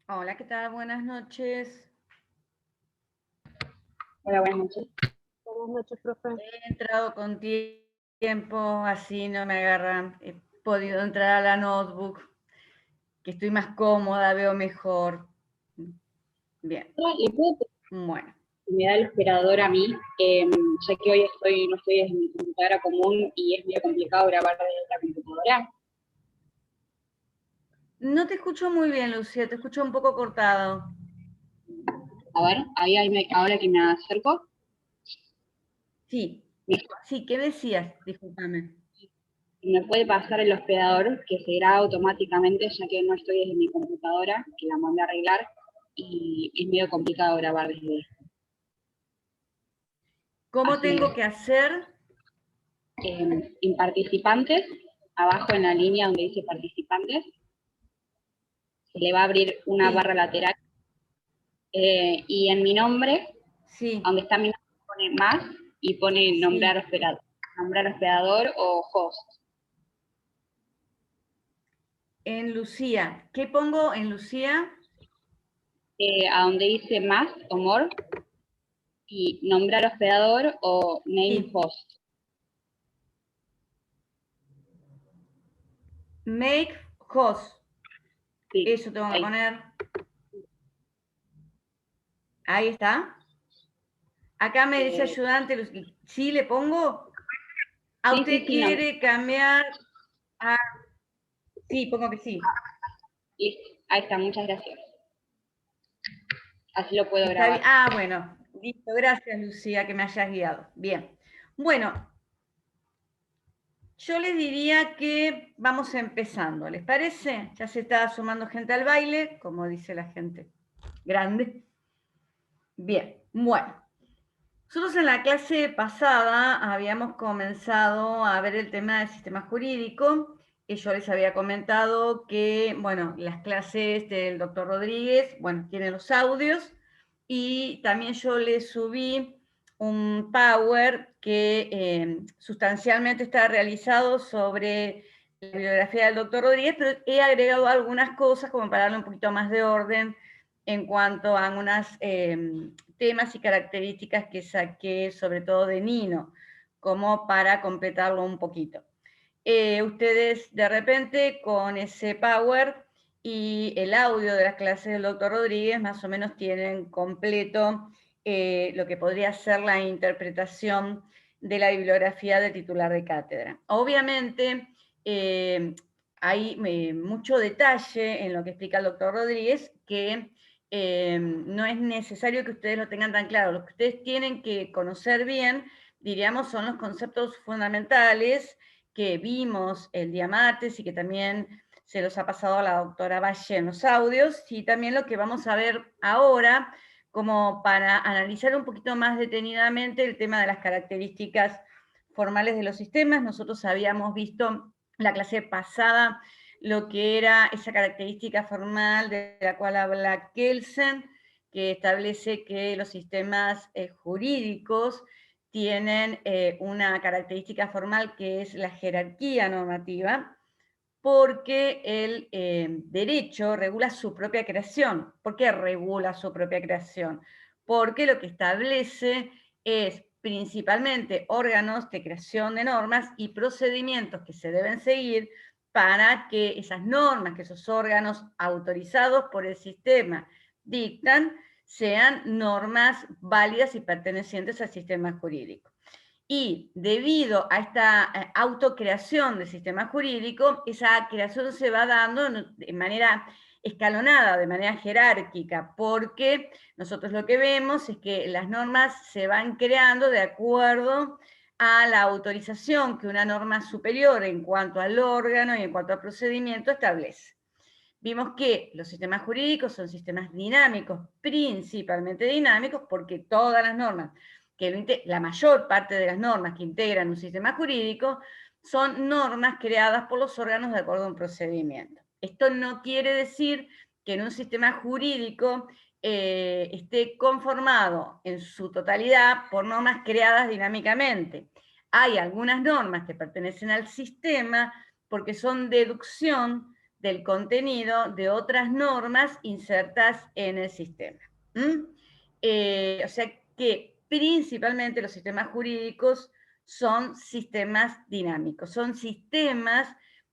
Hola, ¿qué tal? Buenas noches. Hola, buenas noches. Buenas noches, profe. He entrado con tiempo, así no me agarran. He podido entrar a la notebook, que estoy más cómoda, veo mejor. Bien, ¿Le puedo pedir bueno. que me da el operador a mí? Ya que hoy no estoy en mi computadora común y es medio complicado grabar desde la computadora. No te escucho muy bien, Lucía, te escucho un poco cortado. A ver, ahora que me acerco. Sí, sí, ¿qué decías? Discúlpame. Me puede pasar el hospedador que se graba automáticamente, ya que no estoy desde mi computadora, que la mandé a arreglar, y es medio complicado grabar desde ¿Cómo así, tengo que hacer? en participantes, abajo en la línea donde dice participantes, se le va a abrir una Sí. barra lateral, y en mi nombre, Sí. donde está mi nombre, pone más y pone nombrar hospedador o host. En Lucía, ¿qué pongo en Lucía? A donde dice más o more y nombrar hospedador o name Sí. host. Make host. Sí, Eso tengo que poner. Ahí está. Acá me dice ayudante, ¿sí le pongo? ¿A sí, usted sí, quiere cambiar? Ah, sí, pongo que sí. Listo, ahí está, muchas gracias. Así lo puedo Está bien. grabar. Ah, bueno, listo, gracias Lucía que me hayas guiado. Bien, bueno, Yo les diría que vamos empezando, ¿les parece? Ya se está sumando gente al baile, como dice la gente grande. Bien, bueno. Nosotros en la clase pasada habíamos comenzado a ver el tema del sistema jurídico, y yo les había comentado que, bueno, las clases del doctor Rodríguez, bueno, tienen los audios, y también yo les subí un Power que sustancialmente está realizado sobre la bibliografía del doctor Rodríguez, pero he agregado algunas cosas como para darle un poquito más de orden en cuanto a algunos temas y características que saqué, sobre todo de Nino, como para completarlo un poquito. Ustedes de repente con ese Power y el audio de las clases del doctor Rodríguez más o menos tienen completo lo que podría ser la interpretación de la bibliografía del titular de cátedra. Obviamente hay mucho detalle en lo que explica el doctor Rodríguez que no es necesario que ustedes lo tengan tan claro. Lo que ustedes tienen que conocer bien, diríamos, son los conceptos fundamentales que vimos el día martes y que también se los ha pasado a la doctora Valle en los audios, y también lo que vamos a ver ahora, como para analizar un poquito más detenidamente el tema de las características formales de los sistemas. Nosotros habíamos visto la clase pasada lo que era esa característica formal de la cual habla Kelsen, que establece que los sistemas jurídicos tienen una característica formal que es la jerarquía normativa, porque el derecho regula su propia creación. ¿Por qué regula su propia creación? Porque lo que establece es principalmente órganos de creación de normas y procedimientos que se deben seguir para que esas normas, que esos órganos autorizados por el sistema dictan, sean normas válidas y pertenecientes al sistema jurídico. Y debido a esta autocreación del sistema jurídico, esa creación se va dando de manera escalonada, de manera jerárquica, porque nosotros lo que vemos es que las normas se van creando de acuerdo a la autorización que una norma superior en cuanto al órgano y en cuanto al procedimiento establece. Vimos que los sistemas jurídicos son sistemas dinámicos, principalmente dinámicos, porque todas las normas, la mayor parte de las normas que integran un sistema jurídico, son normas creadas por los órganos de acuerdo a un procedimiento. Esto no quiere decir que en un sistema jurídico esté conformado en su totalidad por normas creadas dinámicamente. Hay algunas normas que pertenecen al sistema porque son deducción del contenido de otras normas insertas en el sistema. O sea que principalmente los sistemas jurídicos son sistemas dinámicos, son sistemas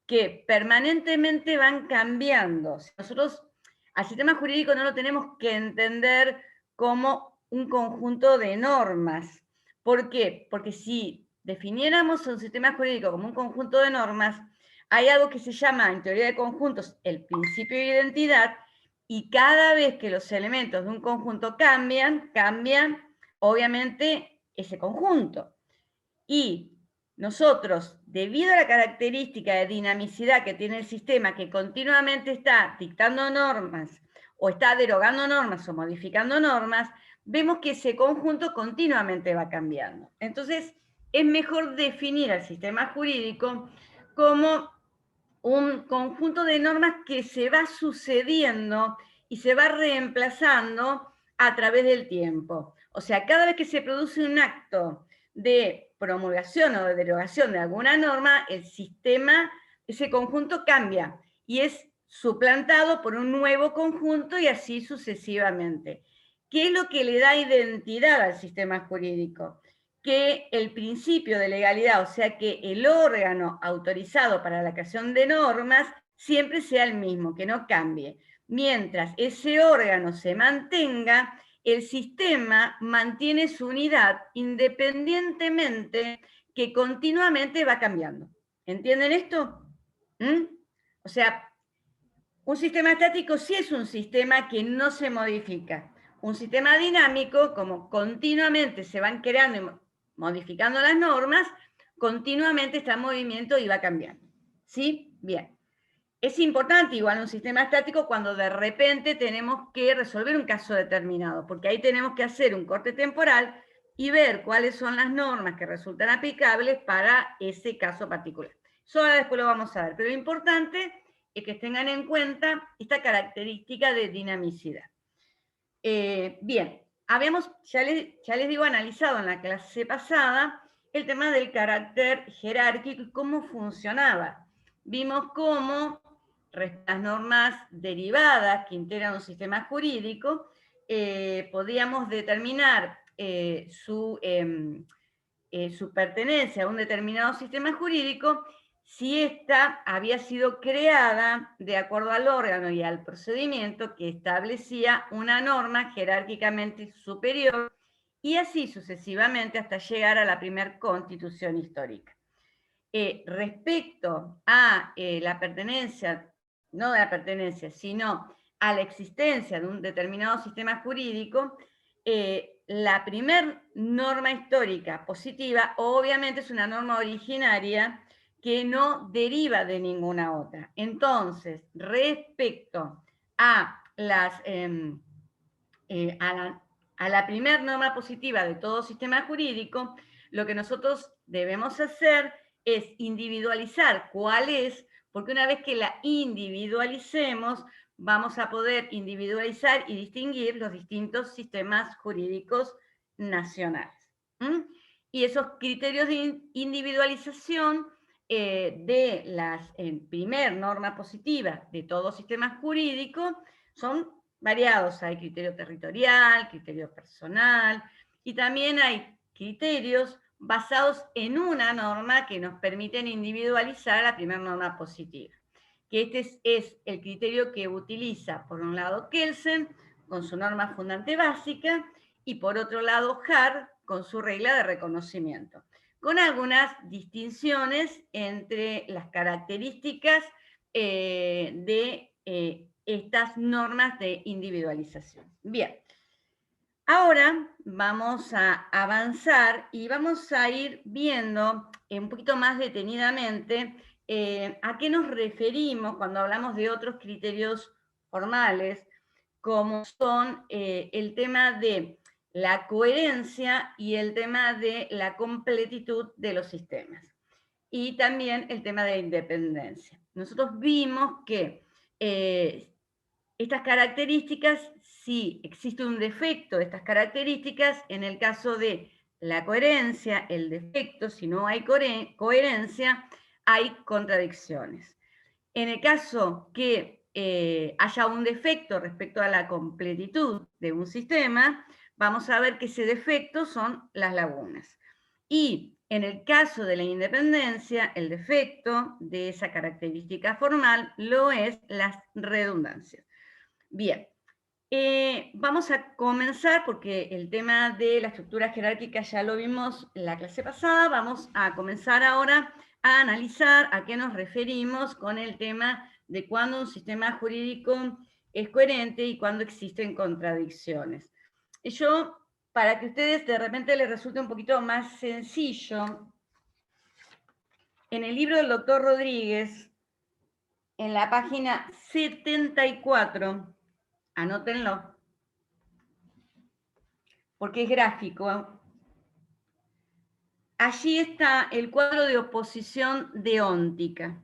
que permanentemente van cambiando. Nosotros al sistema jurídico no lo tenemos que entender como un conjunto de normas. ¿Por qué? Porque si definiéramos un sistema jurídico como un conjunto de normas, hay algo que se llama en teoría de conjuntos el principio de identidad, y cada vez que los elementos de un conjunto cambian obviamente ese conjunto. Y nosotros, debido a la característica de dinamicidad que tiene el sistema, que continuamente está dictando normas o está derogando normas o modificando normas, vemos que ese conjunto continuamente va cambiando. Entonces, es mejor definir al sistema jurídico como un conjunto de normas que se va sucediendo y se va reemplazando a través del tiempo. O sea, cada vez que se produce un acto de promulgación o de derogación de alguna norma, el sistema, ese conjunto cambia y es suplantado por un nuevo conjunto y así sucesivamente. ¿Qué es lo que le da identidad al sistema jurídico? Que el principio de legalidad, o sea que el órgano autorizado para la creación de normas siempre sea el mismo, que no cambie. Mientras ese órgano se mantenga, el sistema mantiene su unidad independientemente que continuamente va cambiando. ¿Entienden esto? O sea, un sistema estático sí es un sistema que no se modifica. Un sistema dinámico, como continuamente se van creando y modificando las normas, continuamente está en movimiento y va cambiando. ¿Sí? Bien. Es importante igual un sistema estático cuando de repente tenemos que resolver un caso determinado, porque ahí tenemos que hacer un corte temporal y ver cuáles son las normas que resultan aplicables para ese caso particular. Eso ahora después lo vamos a ver, pero lo importante es que tengan en cuenta esta característica de dinamicidad. Bien, ya les digo, analizado en la clase pasada el tema del carácter jerárquico y cómo funcionaba. Vimos cómo las normas derivadas que integran un sistema jurídico, podíamos determinar su pertenencia a un determinado sistema jurídico si ésta había sido creada de acuerdo al órgano y al procedimiento que establecía una norma jerárquicamente superior y así sucesivamente hasta llegar a la primera constitución histórica. Respecto a la pertenencia, no de la pertenencia, sino a la existencia de un determinado sistema jurídico, la primer norma histórica positiva obviamente es una norma originaria que no deriva de ninguna otra. Entonces, respecto a la primer norma positiva de todo sistema jurídico, lo que nosotros debemos hacer es individualizar cuál es, porque una vez que la individualicemos, vamos a poder individualizar y distinguir los distintos sistemas jurídicos nacionales. Y esos criterios de individualización de la primer norma positiva de todo sistema jurídico son variados. Hay criterio territorial, criterio personal, y también hay criterios basados en una norma que nos permiten individualizar la primera norma positiva. Que este es el criterio que utiliza, por un lado, Kelsen, con su norma fundante básica, y por otro lado, Hart, con su regla de reconocimiento, con algunas distinciones entre las características de estas normas de individualización. Bien, ahora vamos a avanzar y vamos a ir viendo un poquito más detenidamente a qué nos referimos cuando hablamos de otros criterios formales, como son el tema de la coherencia y el tema de la completitud de los sistemas. Y también el tema de la independencia. Nosotros vimos que estas características, si existe un defecto de estas características, en el caso de la coherencia, el defecto, si no hay coherencia, hay contradicciones. En el caso que haya un defecto respecto a la completitud de un sistema, vamos a ver que ese defecto son las lagunas. Y en el caso de la independencia, el defecto de esa característica formal lo es las redundancias. Bien, vamos a comenzar porque el tema de la estructura jerárquica ya lo vimos en la clase pasada. Vamos a comenzar ahora a analizar a qué nos referimos con el tema de cuándo un sistema jurídico es coherente y cuándo existen contradicciones. Yo, para que a ustedes de repente les resulte un poquito más sencillo, en el libro del doctor Rodríguez, en la página 74, anótenlo, porque es gráfico. Allí está el cuadro de oposición deóntica.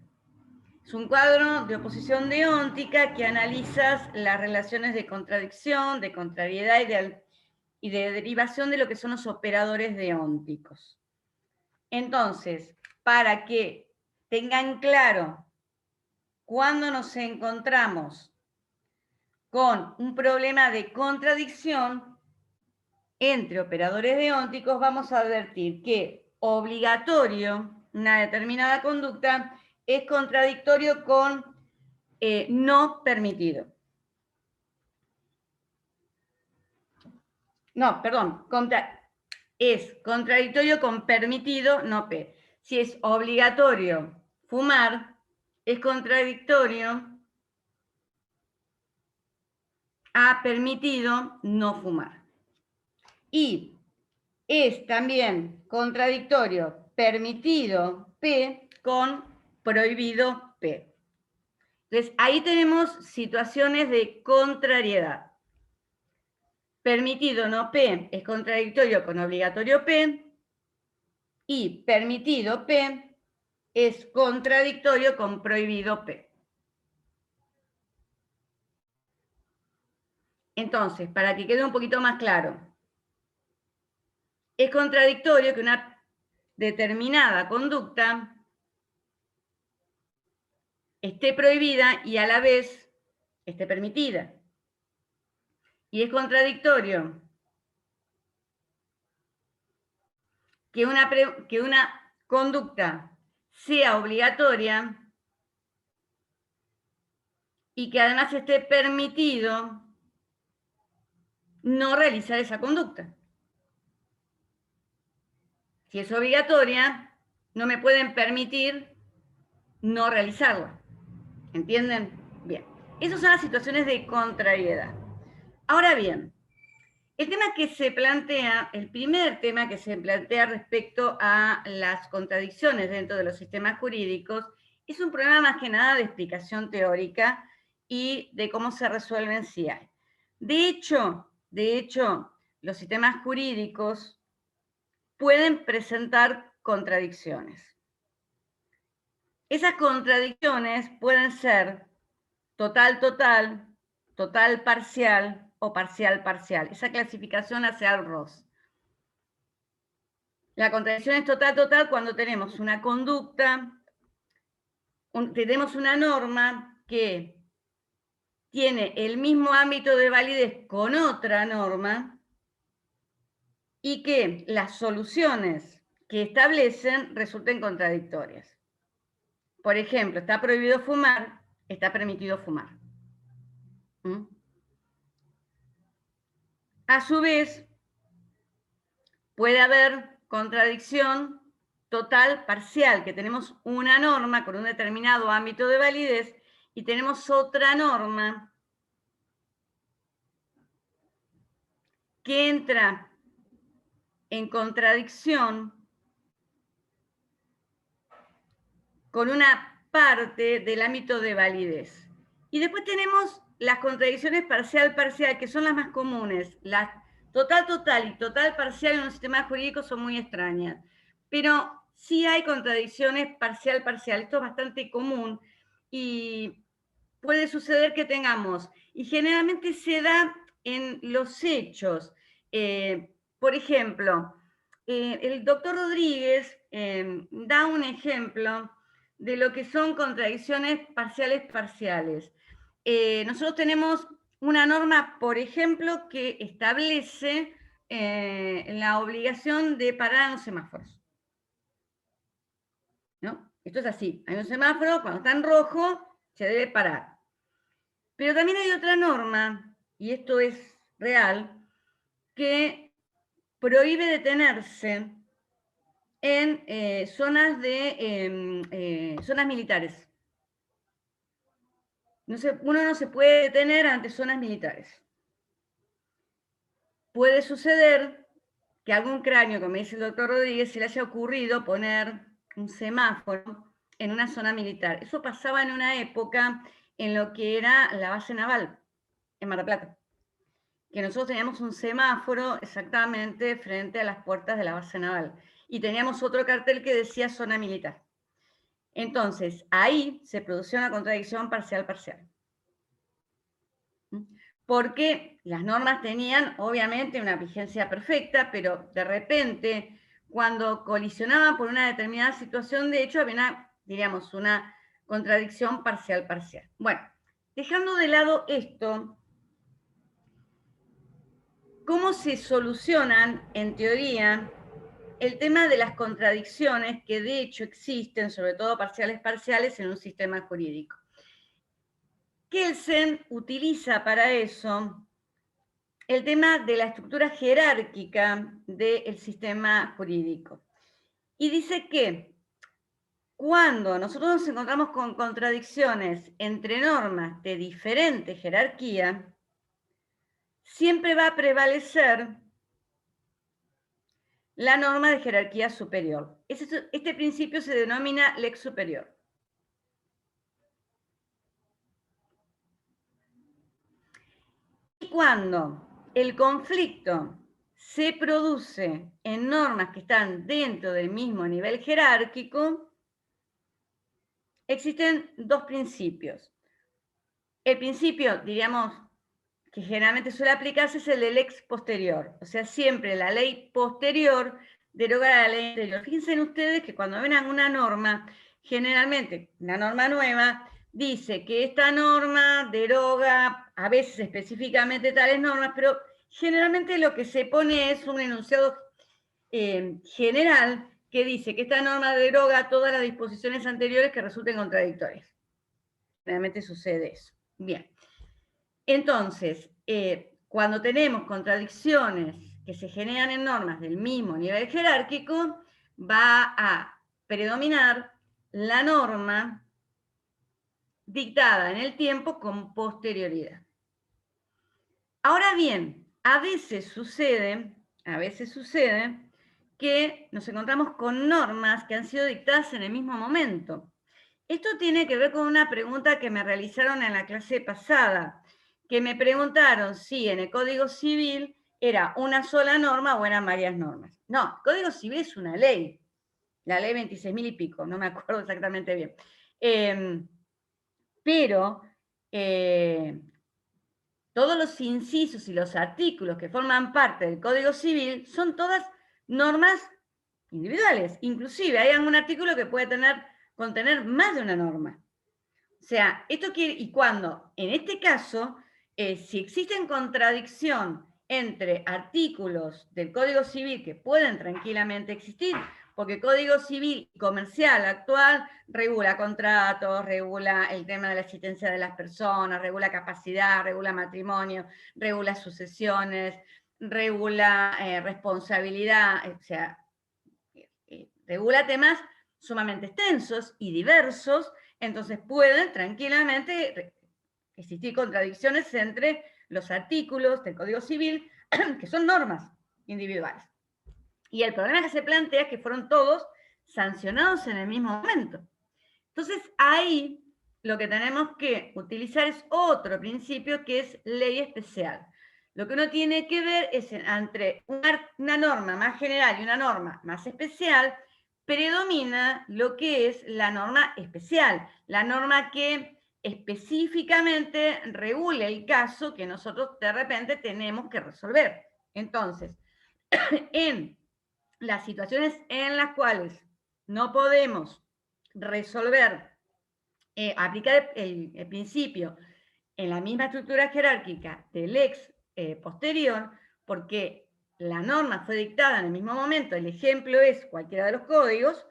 Es un cuadro de oposición deóntica que analiza las relaciones de contradicción, de contrariedad y de derivación de lo que son los operadores deónticos. Entonces, para que tengan claro cuando nos encontramos con un problema de contradicción entre operadores deónticos, vamos a advertir que obligatorio, una determinada conducta, es contradictorio con no permitido. No, perdón, es contradictorio con permitido, no P. Si es obligatorio fumar, es contradictorio a permitido no fumar. Y es también contradictorio permitido P con prohibido P. Entonces, ahí tenemos situaciones de contrariedad. Permitido no P es contradictorio con obligatorio P, y permitido P es contradictorio con prohibido P. Entonces, para que quede un poquito más claro, es contradictorio que una determinada conducta esté prohibida y a la vez esté permitida. Y es contradictorio que una conducta sea obligatoria y que además esté permitido no realizar esa conducta. Si es obligatoria, no me pueden permitir no realizarla. ¿Entienden? Bien. Esas son las situaciones de contrariedad. Ahora bien, el tema que se plantea, el primer tema que se plantea respecto a las contradicciones dentro de los sistemas jurídicos, es un problema más que nada de explicación teórica y de cómo se resuelven si hay. De hecho, los sistemas jurídicos pueden presentar contradicciones. Esas contradicciones pueden ser total, total, total, parcial o parcial, parcial. Esa clasificación hace al Ross. La contradicción es total, total cuando tenemos una conducta, tenemos una norma que tiene el mismo ámbito de validez con otra norma y que las soluciones que establecen resulten contradictorias. Por ejemplo, está prohibido fumar, está permitido fumar. ¿Mm? A su vez, puede haber contradicción total, parcial, que tenemos una norma con un determinado ámbito de validez y tenemos otra norma que entra en contradicción con una parte del ámbito de validez. Y después tenemos las contradicciones parcial, parcial, que son las más comunes. Las total, total y total, parcial en un sistema jurídico son muy extrañas. Pero sí hay contradicciones parcial, parcial. Esto es bastante común y puede suceder que tengamos, y generalmente se da en los hechos. Por ejemplo, el doctor Rodríguez da un ejemplo de lo que son contradicciones parciales parciales. Nosotros tenemos una norma, por ejemplo, que establece la obligación de parar en los semáforos. ¿No? Esto es así, hay un semáforo, cuando está en rojo, se debe parar. Pero también hay otra norma, y esto es real, que prohíbe detenerse en zonas militares. Uno no se puede detener ante zonas militares. Puede suceder que a algún cráneo, como dice el doctor Rodríguez, se le haya ocurrido poner un semáforo en una zona militar. Eso pasaba en una época en lo que era la base naval, en Mar del Plata, que nosotros teníamos un semáforo exactamente frente a las puertas de la base naval y teníamos otro cartel que decía zona militar. Entonces, ahí se producía una contradicción parcial-parcial. Porque las normas tenían, obviamente, una vigencia perfecta, pero de repente, cuando colisionaban por una determinada situación, de hecho, había una contradicción parcial-parcial. Bueno, dejando de lado esto, ¿cómo se solucionan, en teoría, el tema de las contradicciones que de hecho existen, sobre todo parciales parciales, en un sistema jurídico? Kelsen utiliza para eso el tema de la estructura jerárquica del sistema jurídico. Y dice que cuando nosotros nos encontramos con contradicciones entre normas de diferente jerarquía, siempre va a prevalecer la norma de jerarquía superior. Este principio se denomina lex superior. Y cuando el conflicto se produce en normas que están dentro del mismo nivel jerárquico, existen dos principios. El principio, diríamos, que generalmente suele aplicarse es el del lex posterior. O sea, siempre la ley posterior deroga la ley anterior. Fíjense ustedes que cuando ven una norma, generalmente una norma nueva, dice que esta norma deroga, a veces específicamente tales normas, pero generalmente lo que se pone es un enunciado general que dice que esta norma deroga todas las disposiciones anteriores que resulten contradictorias. Generalmente sucede eso. Bien. Entonces, cuando tenemos contradicciones que se generan en normas del mismo nivel jerárquico, va a predominar la norma dictada en el tiempo con posterioridad. Ahora bien, a veces sucede que nos encontramos con normas que han sido dictadas en el mismo momento. Esto tiene que ver con una pregunta que me realizaron en la clase pasada, que me preguntaron si en el Código Civil era una sola norma o eran varias normas. No, el Código Civil es una ley, la ley 26.000 y pico, no me acuerdo exactamente bien. Pero todos los incisos y los artículos que forman parte del Código Civil son todas normas individuales. Inclusive hay algún artículo que puede contener más de una norma. O sea, esto quiere, y cuando, en este caso, si existen contradicción entre artículos del Código Civil que pueden tranquilamente existir, porque el Código Civil Comercial actual regula contratos, regula el tema de la existencia de las personas, regula capacidad, regula matrimonio, regula sucesiones, regula responsabilidad, o sea, regula temas sumamente extensos y diversos. Entonces pueden tranquilamente existir contradicciones entre los artículos del Código Civil, que son normas individuales. Y el problema que se plantea es que fueron todos sancionados en el mismo momento. Entonces ahí lo que tenemos que utilizar es otro principio que es ley especial. Lo que uno tiene que ver es entre una norma más general y una norma más especial, predomina lo que es la norma especial, la norma que específicamente regule el caso que nosotros de repente tenemos que resolver. Entonces, en las situaciones en las cuales no podemos resolver, aplicar el principio en la misma estructura jerárquica del ex posterior, porque la norma fue dictada en el mismo momento, el ejemplo es cualquiera de los códigos,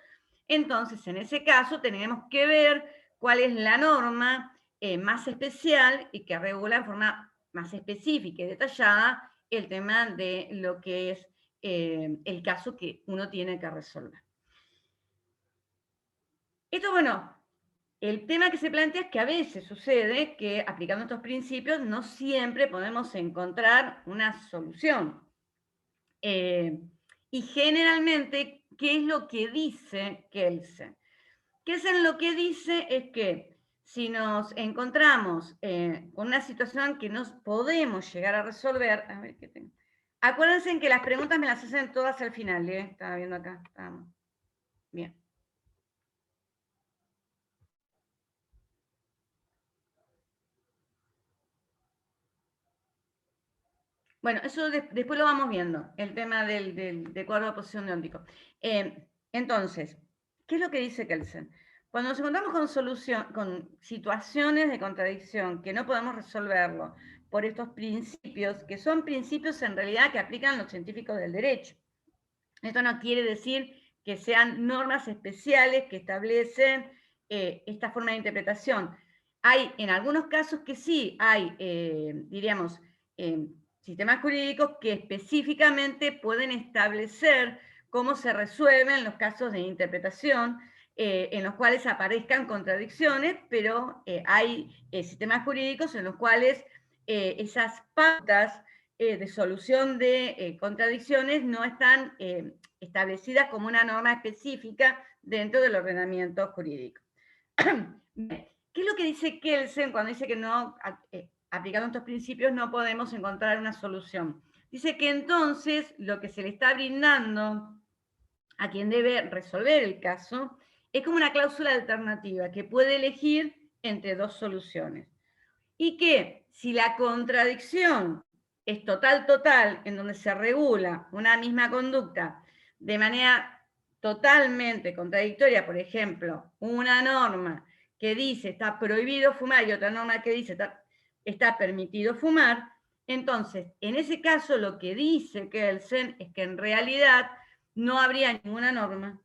entonces en ese caso tenemos que ver cuál es la norma más especial y que regula en forma más específica y detallada el tema de lo que es el caso que uno tiene que resolver. Esto, bueno, el tema que se plantea es que a veces sucede que aplicando estos principios no siempre podemos encontrar una solución. Y generalmente, ¿qué es lo que dice Kelsen? Kelsen lo que dice es que si nos encontramos con una situación que no podemos llegar a resolver, a ver qué tengo. Acuérdense que las preguntas me las hacen todas al final, estaba viendo acá. Bien. Bueno, eso después lo vamos viendo, el tema del cuadro de posición de óptico. Entonces, ¿qué es lo que dice Kelsen? Cuando nos encontramos con situaciones de contradicción que no podemos resolverlo por estos principios, que son principios en realidad que aplican los científicos del derecho. Esto no quiere decir que sean normas especiales que establecen esta forma de interpretación. Hay en algunos casos que sí, hay, diríamos, sistemas jurídicos que específicamente pueden establecer cómo se resuelven los casos de interpretación en los cuales aparezcan contradicciones, pero hay sistemas jurídicos en los cuales esas pautas de solución de contradicciones no están establecidas como una norma específica dentro del ordenamiento jurídico. ¿Qué es lo que dice Kelsen cuando dice que no, aplicando estos principios no podemos encontrar una solución? Dice que entonces lo que se le está brindando a quien debe resolver el caso es como una cláusula alternativa que puede elegir entre dos soluciones. Y que si la contradicción es total, en donde se regula una misma conducta de manera totalmente contradictoria, por ejemplo, una norma que dice está prohibido fumar y otra norma que dice está permitido fumar, entonces, en ese caso lo que dice Kelsen es que en realidad no habría ninguna norma,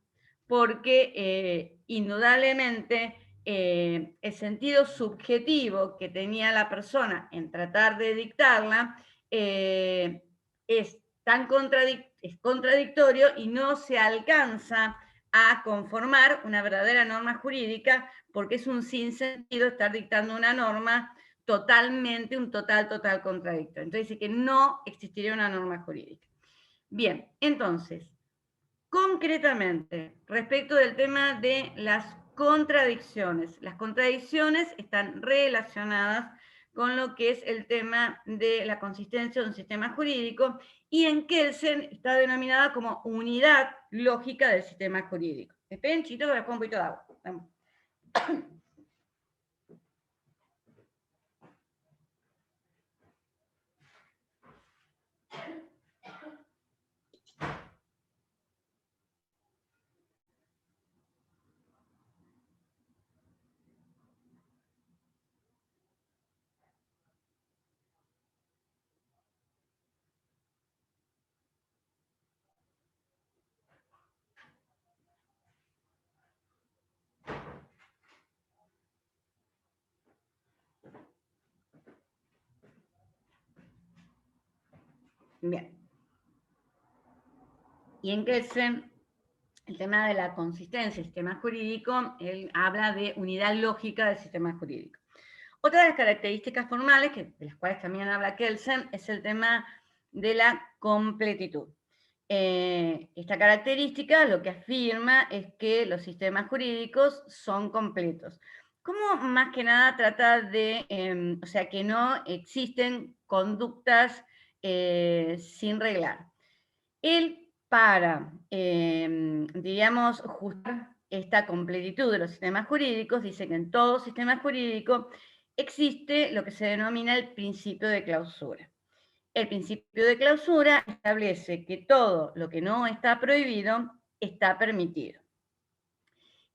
porque indudablemente el sentido subjetivo que tenía la persona en tratar de dictarla es contradictorio y no se alcanza a conformar una verdadera norma jurídica porque es un sinsentido estar dictando una norma totalmente, un total contradictorio. Entonces dice que no existiría una norma jurídica. Bien, entonces, concretamente, respecto del tema de las contradicciones están relacionadas con lo que es el tema de la consistencia de un sistema jurídico y en Kelsen está denominada como unidad lógica del sistema jurídico. Esperen, chicos, que les pongo un poquito de agua. Bien. Y en Kelsen, el tema de la consistencia del sistema jurídico, él habla de unidad lógica del sistema jurídico. Otra de las características formales, de las cuales también habla Kelsen, es el tema de la completitud. Esta característica lo que afirma es que los sistemas jurídicos son completos. ¿Cómo más que nada trata de, o sea, que no existen conductas sin reglar? Él, para, diríamos, ajustar esta completitud de los sistemas jurídicos, dice que en todo sistema jurídico existe lo que se denomina el principio de clausura. El principio de clausura establece que todo lo que no está prohibido está permitido.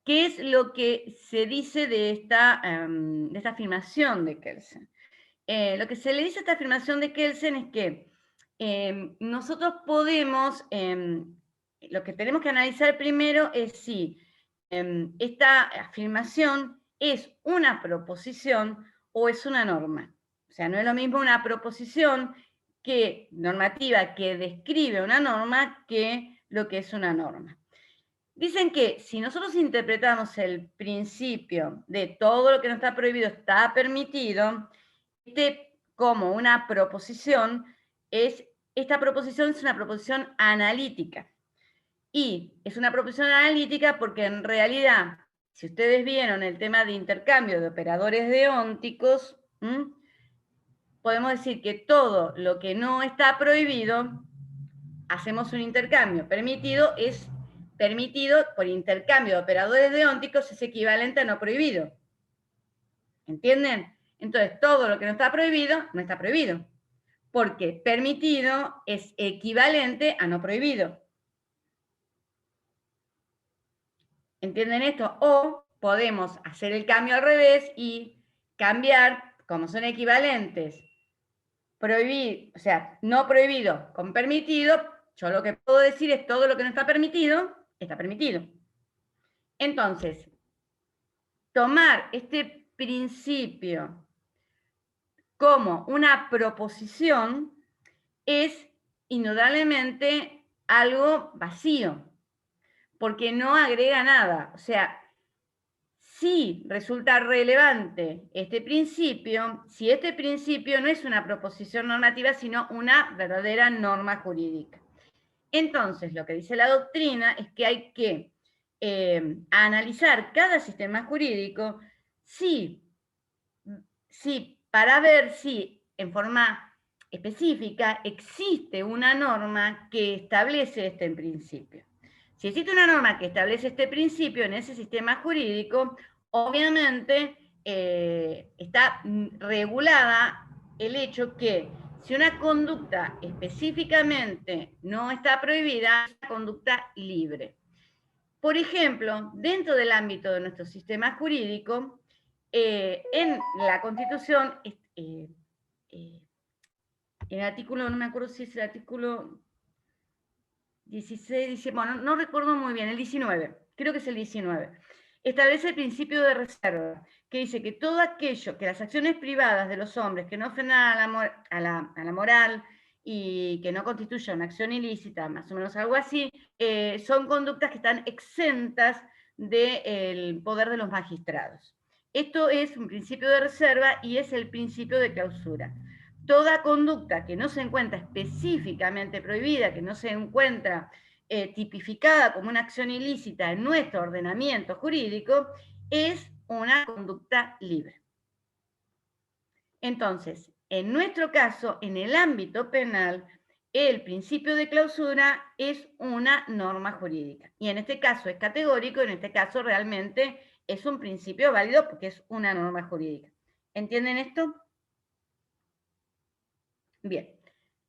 ¿Qué es lo que se dice de esta afirmación de Kelsen? Lo que se le dice a esta afirmación de Kelsen es que nosotros podemos, lo que tenemos que analizar primero es si esta afirmación es una proposición o es una norma. O sea, no es lo mismo una proposición normativa que describe una norma que lo que es una norma. Dicen que si nosotros interpretamos el principio de todo lo que no está prohibido está permitido, como una proposición, esta proposición es una proposición analítica. Y es una proposición analítica porque en realidad, si ustedes vieron el tema de intercambio de operadores deónticos, podemos decir que todo lo que no está prohibido, hacemos un intercambio. Permitido es permitido por intercambio de operadores deónticos, es equivalente a no prohibido. ¿Entienden? Entonces, todo lo que no está prohibido, no está prohibido. Porque permitido es equivalente a no prohibido. ¿Entienden esto? O podemos hacer el cambio al revés y cambiar, como son equivalentes, prohibir, o sea, no prohibido con permitido, yo lo que puedo decir es todo lo que no está permitido, está permitido. Entonces, tomar este principio como una proposición es indudablemente algo vacío, porque no agrega nada. O sea, si resulta relevante este principio, si este principio no es una proposición normativa, sino una verdadera norma jurídica. Entonces, lo que dice la doctrina es que hay que analizar cada sistema jurídico para ver si en forma específica existe una norma que establece este principio. Si existe una norma que establece este principio en ese sistema jurídico, obviamente está regulada el hecho que si una conducta específicamente no está prohibida, es una conducta libre. Por ejemplo, dentro del ámbito de nuestro sistema jurídico, en la Constitución, el artículo, no me acuerdo si es el artículo 16, dice, bueno, no recuerdo muy bien, el 19, creo que es el 19, establece el principio de reserva, que dice que todo aquello, que las acciones privadas de los hombres que no ofendan a la moral y que no constituyan una acción ilícita, más o menos algo así, son conductas que están exentas del poder de los magistrados. Esto es un principio de reserva y es el principio de clausura. Toda conducta que no se encuentra específicamente prohibida, que no se encuentra tipificada como una acción ilícita en nuestro ordenamiento jurídico, es una conducta libre. Entonces, en nuestro caso, en el ámbito penal, el principio de clausura es una norma jurídica. Y en este caso es categórico, en este caso realmente es un principio válido porque es una norma jurídica. ¿Entienden esto? Bien.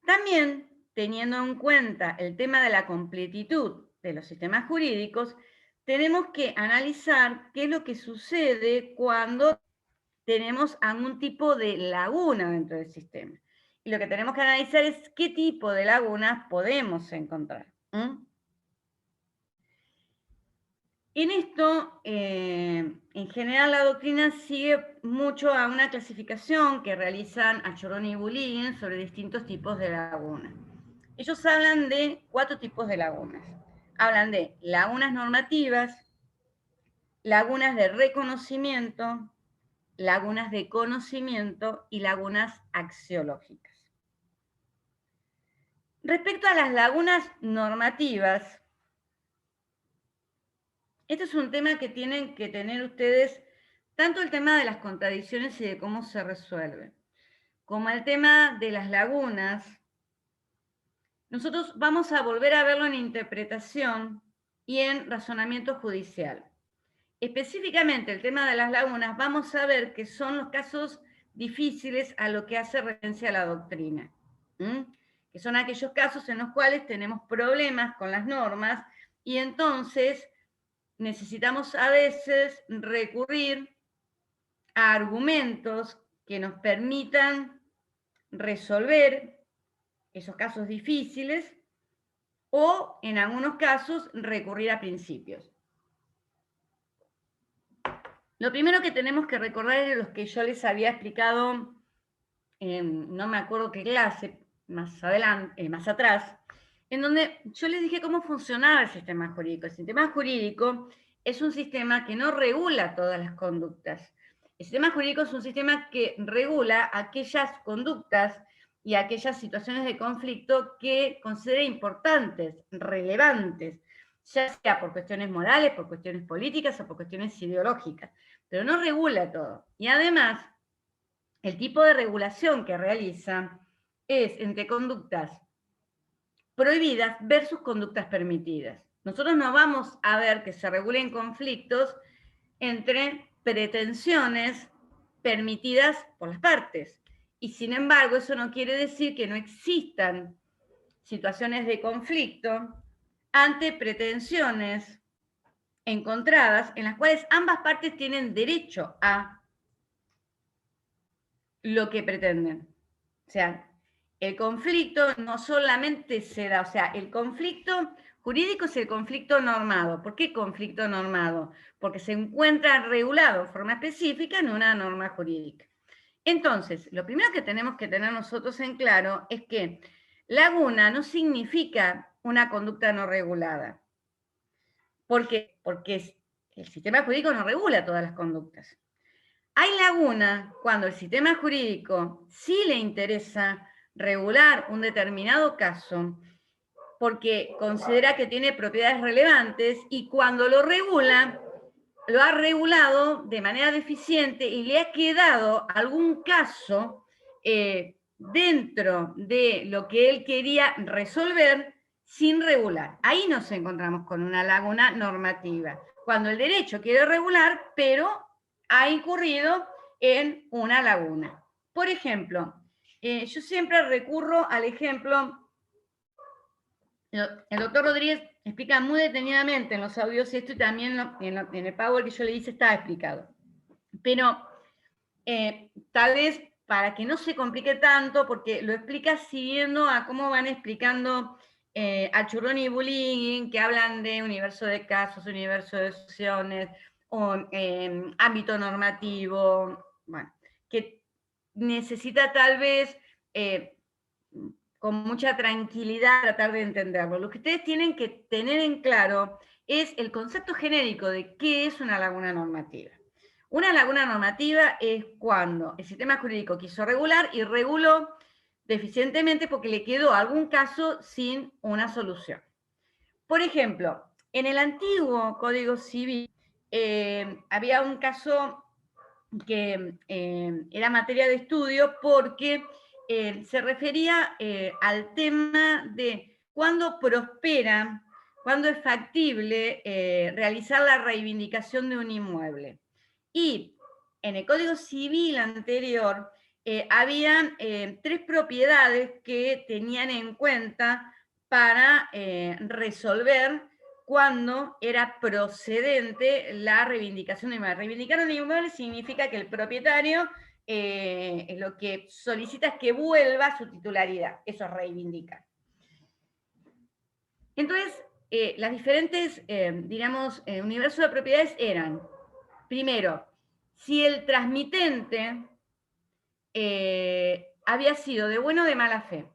También, teniendo en cuenta el tema de la completitud de los sistemas jurídicos, tenemos que analizar qué es lo que sucede cuando tenemos algún tipo de laguna dentro del sistema. Y lo que tenemos que analizar es qué tipo de lagunas podemos encontrar. En esto, en general, la doctrina sigue mucho a una clasificación que realizan Achoroni y Bulín sobre distintos tipos de lagunas. Ellos hablan de 4 tipos de lagunas. Hablan de lagunas normativas, lagunas de reconocimiento, lagunas de conocimiento y lagunas axiológicas. Respecto a las lagunas normativas, este es un tema que tienen que tener ustedes, tanto el tema de las contradicciones y de cómo se resuelven, como el tema de las lagunas. Nosotros vamos a volver a verlo en interpretación y en razonamiento judicial. Específicamente el tema de las lagunas, vamos a ver que son los casos difíciles a lo que hace referencia a la doctrina, que son aquellos casos en los cuales tenemos problemas con las normas y entonces necesitamos a veces recurrir a argumentos que nos permitan resolver esos casos difíciles o, en algunos casos, recurrir a principios. Lo primero que tenemos que recordar es los que yo les había explicado en no me acuerdo qué clase, más adelante, más atrás, en donde yo les dije cómo funcionaba el sistema jurídico. El sistema jurídico es un sistema que no regula todas las conductas. El sistema jurídico es un sistema que regula aquellas conductas y aquellas situaciones de conflicto que considera importantes, relevantes, ya sea por cuestiones morales, por cuestiones políticas o por cuestiones ideológicas, pero no regula todo. Y además, el tipo de regulación que realiza es entre conductas prohibidas versus conductas permitidas. Nosotros no vamos a ver que se regulen conflictos entre pretensiones permitidas por las partes. Y sin embargo, eso no quiere decir que no existan situaciones de conflicto ante pretensiones encontradas en las cuales ambas partes tienen derecho a lo que pretenden. O sea, el conflicto no solamente se da, o sea, el conflicto jurídico es el conflicto normado. ¿Por qué conflicto normado? Porque se encuentra regulado de forma específica en una norma jurídica. Entonces, lo primero que tenemos que tener nosotros en claro es que laguna no significa una conducta no regulada. ¿Por qué? Porque el sistema jurídico no regula todas las conductas. Hay lagunas cuando el sistema jurídico sí le interesa regular un determinado caso porque considera que tiene propiedades relevantes y cuando lo regula, lo ha regulado de manera deficiente y le ha quedado algún caso dentro de lo que él quería resolver sin regular. Ahí nos encontramos con una laguna normativa, cuando el derecho quiere regular, pero ha incurrido en una laguna. Por ejemplo, yo siempre recurro al ejemplo, el doctor Rodríguez explica muy detenidamente en los audios esto y también en el Power que yo le hice está explicado. Pero tal vez para que no se complique tanto, porque lo explica siguiendo a cómo van explicando a Churrón y Bullying, que hablan de universo de casos, universo de opciones, o ámbito normativo, bueno, que necesita tal vez con mucha tranquilidad tratar de entenderlo. Lo que ustedes tienen que tener en claro es el concepto genérico de qué es una laguna normativa. Una laguna normativa es cuando el sistema jurídico quiso regular y reguló deficientemente porque le quedó algún caso sin una solución. Por ejemplo, en el antiguo Código Civil había un caso que era materia de estudio porque se refería al tema de cuándo prospera, cuándo es factible realizar la reivindicación de un inmueble. Y en el Código Civil anterior habían 3 propiedades que tenían en cuenta para resolver cuándo era procedente la reivindicación de inmueble. Reivindicar un inmueble significa que el propietario lo que solicita es que vuelva a su titularidad. Eso es reivindicar. Entonces, las diferentes, digamos, universos de propiedades eran, primero, si el transmitente había sido de buena o de mala fe,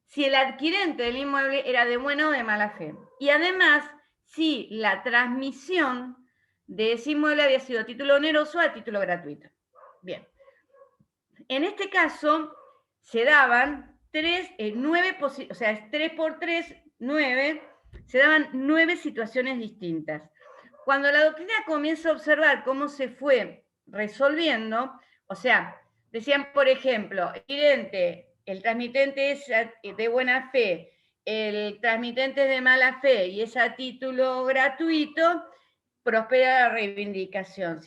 si el adquirente del inmueble era de buena o de mala fe, y además, si la transmisión de ese inmueble había sido a título oneroso o a título gratuito. Bien. En este caso, se daban 3 por 3, 9, se daban 9 situaciones distintas. Cuando la doctrina comienza a observar cómo se fue resolviendo, o sea, decían, por ejemplo, el transmitente es de buena fe, el transmitente es de mala fe y es a título gratuito, prospera la reivindicación.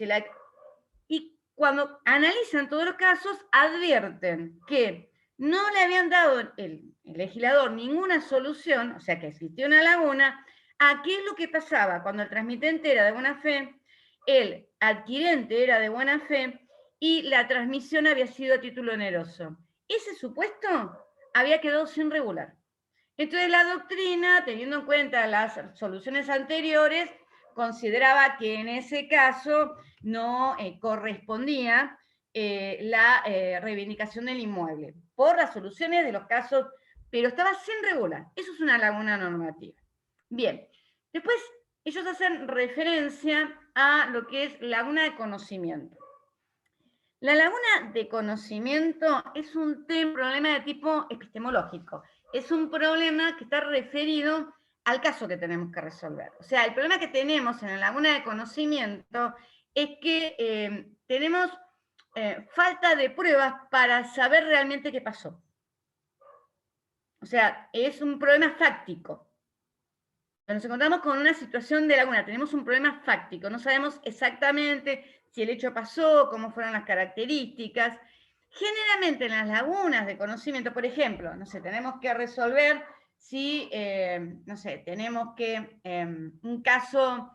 Y cuando analizan todos los casos, advierten que no le habían dado el legislador ninguna solución, o sea que existía una laguna, a qué es lo que pasaba cuando el transmitente era de buena fe, el adquirente era de buena fe y la transmisión había sido a título oneroso. Ese supuesto había quedado sin regular. Entonces la doctrina, teniendo en cuenta las soluciones anteriores, consideraba que en ese caso no correspondía la reivindicación del inmueble por las soluciones de los casos, pero estaba sin regular. Eso es una laguna normativa. Bien, después ellos hacen referencia a lo que es laguna de conocimiento. La laguna de conocimiento es un problema de tipo epistemológico. Es un problema que está referido al caso que tenemos que resolver. O sea, el problema que tenemos en la laguna de conocimiento es que tenemos falta de pruebas para saber realmente qué pasó. O sea, es un problema fáctico. Nos encontramos con una situación de laguna, tenemos un problema fáctico, no sabemos exactamente si el hecho pasó, cómo fueron las características. Generalmente en las lagunas de conocimiento, por ejemplo, no sé, tenemos que resolver si, no sé, tenemos que, un caso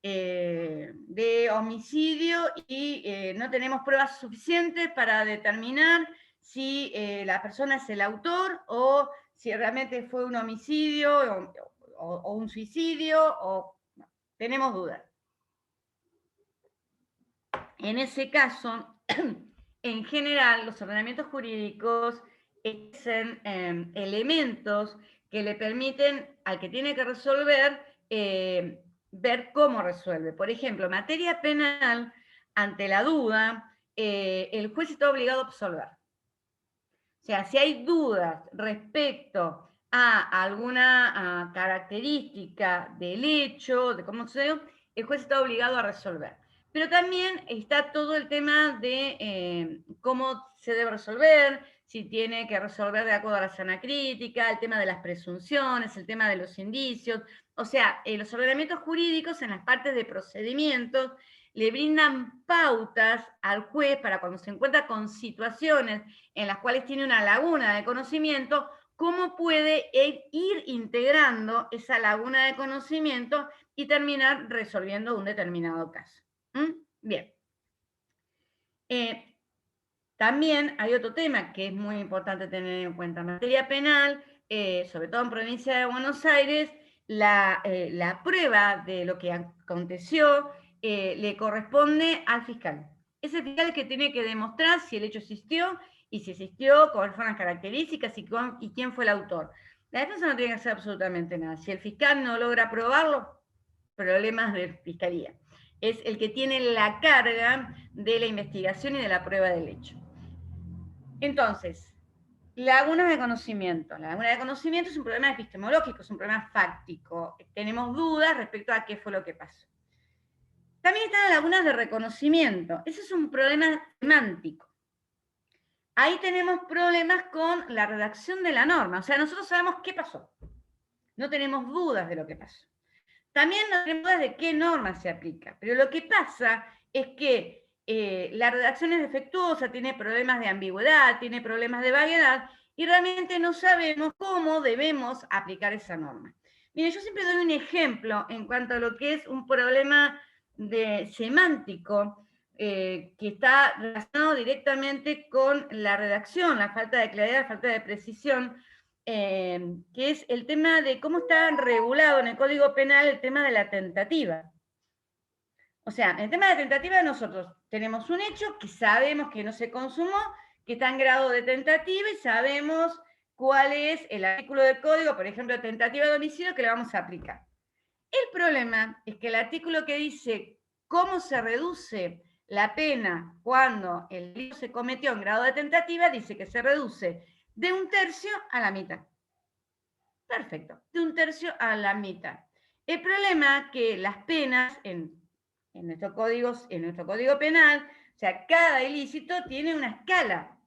de homicidio y no tenemos pruebas suficientes para determinar si la persona es el autor o si realmente fue un homicidio o un suicidio, o no, tenemos dudas. En ese caso, en general, los ordenamientos jurídicos existen elementos que le permiten al que tiene que resolver ver cómo resuelve. Por ejemplo, en materia penal, ante la duda, el juez está obligado a absolver. O sea, si hay dudas respecto a alguna característica del hecho, de cómo sucedió, el juez está obligado a resolver. Pero también está todo el tema de cómo se debe resolver, si tiene que resolver de acuerdo a la sana crítica, el tema de las presunciones, el tema de los indicios. O sea, los ordenamientos jurídicos en las partes de procedimientos le brindan pautas al juez para cuando se encuentra con situaciones en las cuales tiene una laguna de conocimiento, cómo puede ir integrando esa laguna de conocimiento y terminar resolviendo un determinado caso. Bien. También hay otro tema que es muy importante tener en cuenta. En materia penal, sobre todo en provincia de Buenos Aires, la prueba de lo que aconteció le corresponde al fiscal. Es el fiscal que tiene que demostrar si el hecho existió y si existió, cuáles fueron las características y quién fue el autor. La defensa no tiene que hacer absolutamente nada. Si el fiscal no logra probarlo, problemas de fiscalía. Es el que tiene la carga de la investigación y de la prueba del hecho. Entonces, lagunas de conocimiento. La laguna de conocimiento es un problema epistemológico, es un problema fáctico. Tenemos dudas respecto a qué fue lo que pasó. También están las lagunas de reconocimiento. Ese es un problema semántico. Ahí tenemos problemas con la redacción de la norma. O sea, nosotros sabemos qué pasó. No tenemos dudas de lo que pasó. También no tenemos dudas de qué norma se aplica. Pero lo que pasa es que la redacción es defectuosa, tiene problemas de ambigüedad, tiene problemas de vaguedad, y realmente no sabemos cómo debemos aplicar esa norma. Mire, yo siempre doy un ejemplo en cuanto a lo que es un problema semántico que está relacionado directamente con la redacción, la falta de claridad, la falta de precisión, que es el tema de cómo está regulado en el Código Penal el tema de la tentativa. O sea, en el tema de tentativa nosotros tenemos un hecho que sabemos que no se consumó, que está en grado de tentativa y sabemos cuál es el artículo del código, por ejemplo, tentativa de homicidio, que le vamos a aplicar. El problema es que el artículo que dice cómo se reduce la pena cuando el delito se cometió en grado de tentativa, dice que se reduce de 1/3 a la mitad. Perfecto, de 1/3 a la mitad. El problema es que las penas en nuestro código penal, o sea, cada ilícito tiene una escala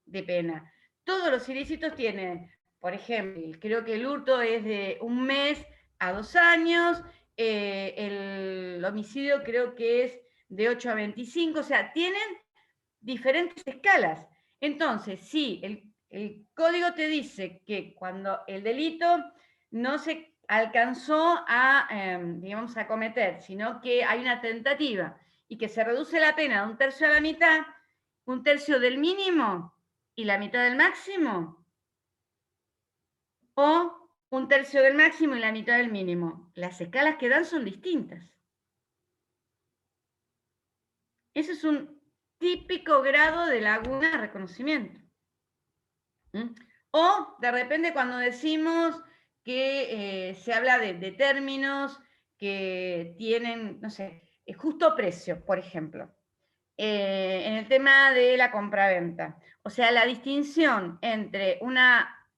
de pena. Todos los ilícitos tienen, por ejemplo, creo que el hurto es de 1 mes a 2 años, el homicidio creo que es de 8 a 25, o sea, tienen diferentes escalas. Entonces, si el código te dice que cuando el delito no se alcanzó digamos, a cometer, sino que hay una tentativa y que se reduce la pena de 1/3 a la mitad, 1/3 del mínimo y la mitad del máximo, o 1/3 del máximo y la mitad del mínimo. Las escalas que dan son distintas. Ese es un típico grado de laguna de reconocimiento. O de repente cuando decimos que se habla de términos que tienen, no sé, justo precio, por ejemplo, en el tema de la compraventa. O sea, la distinción entre una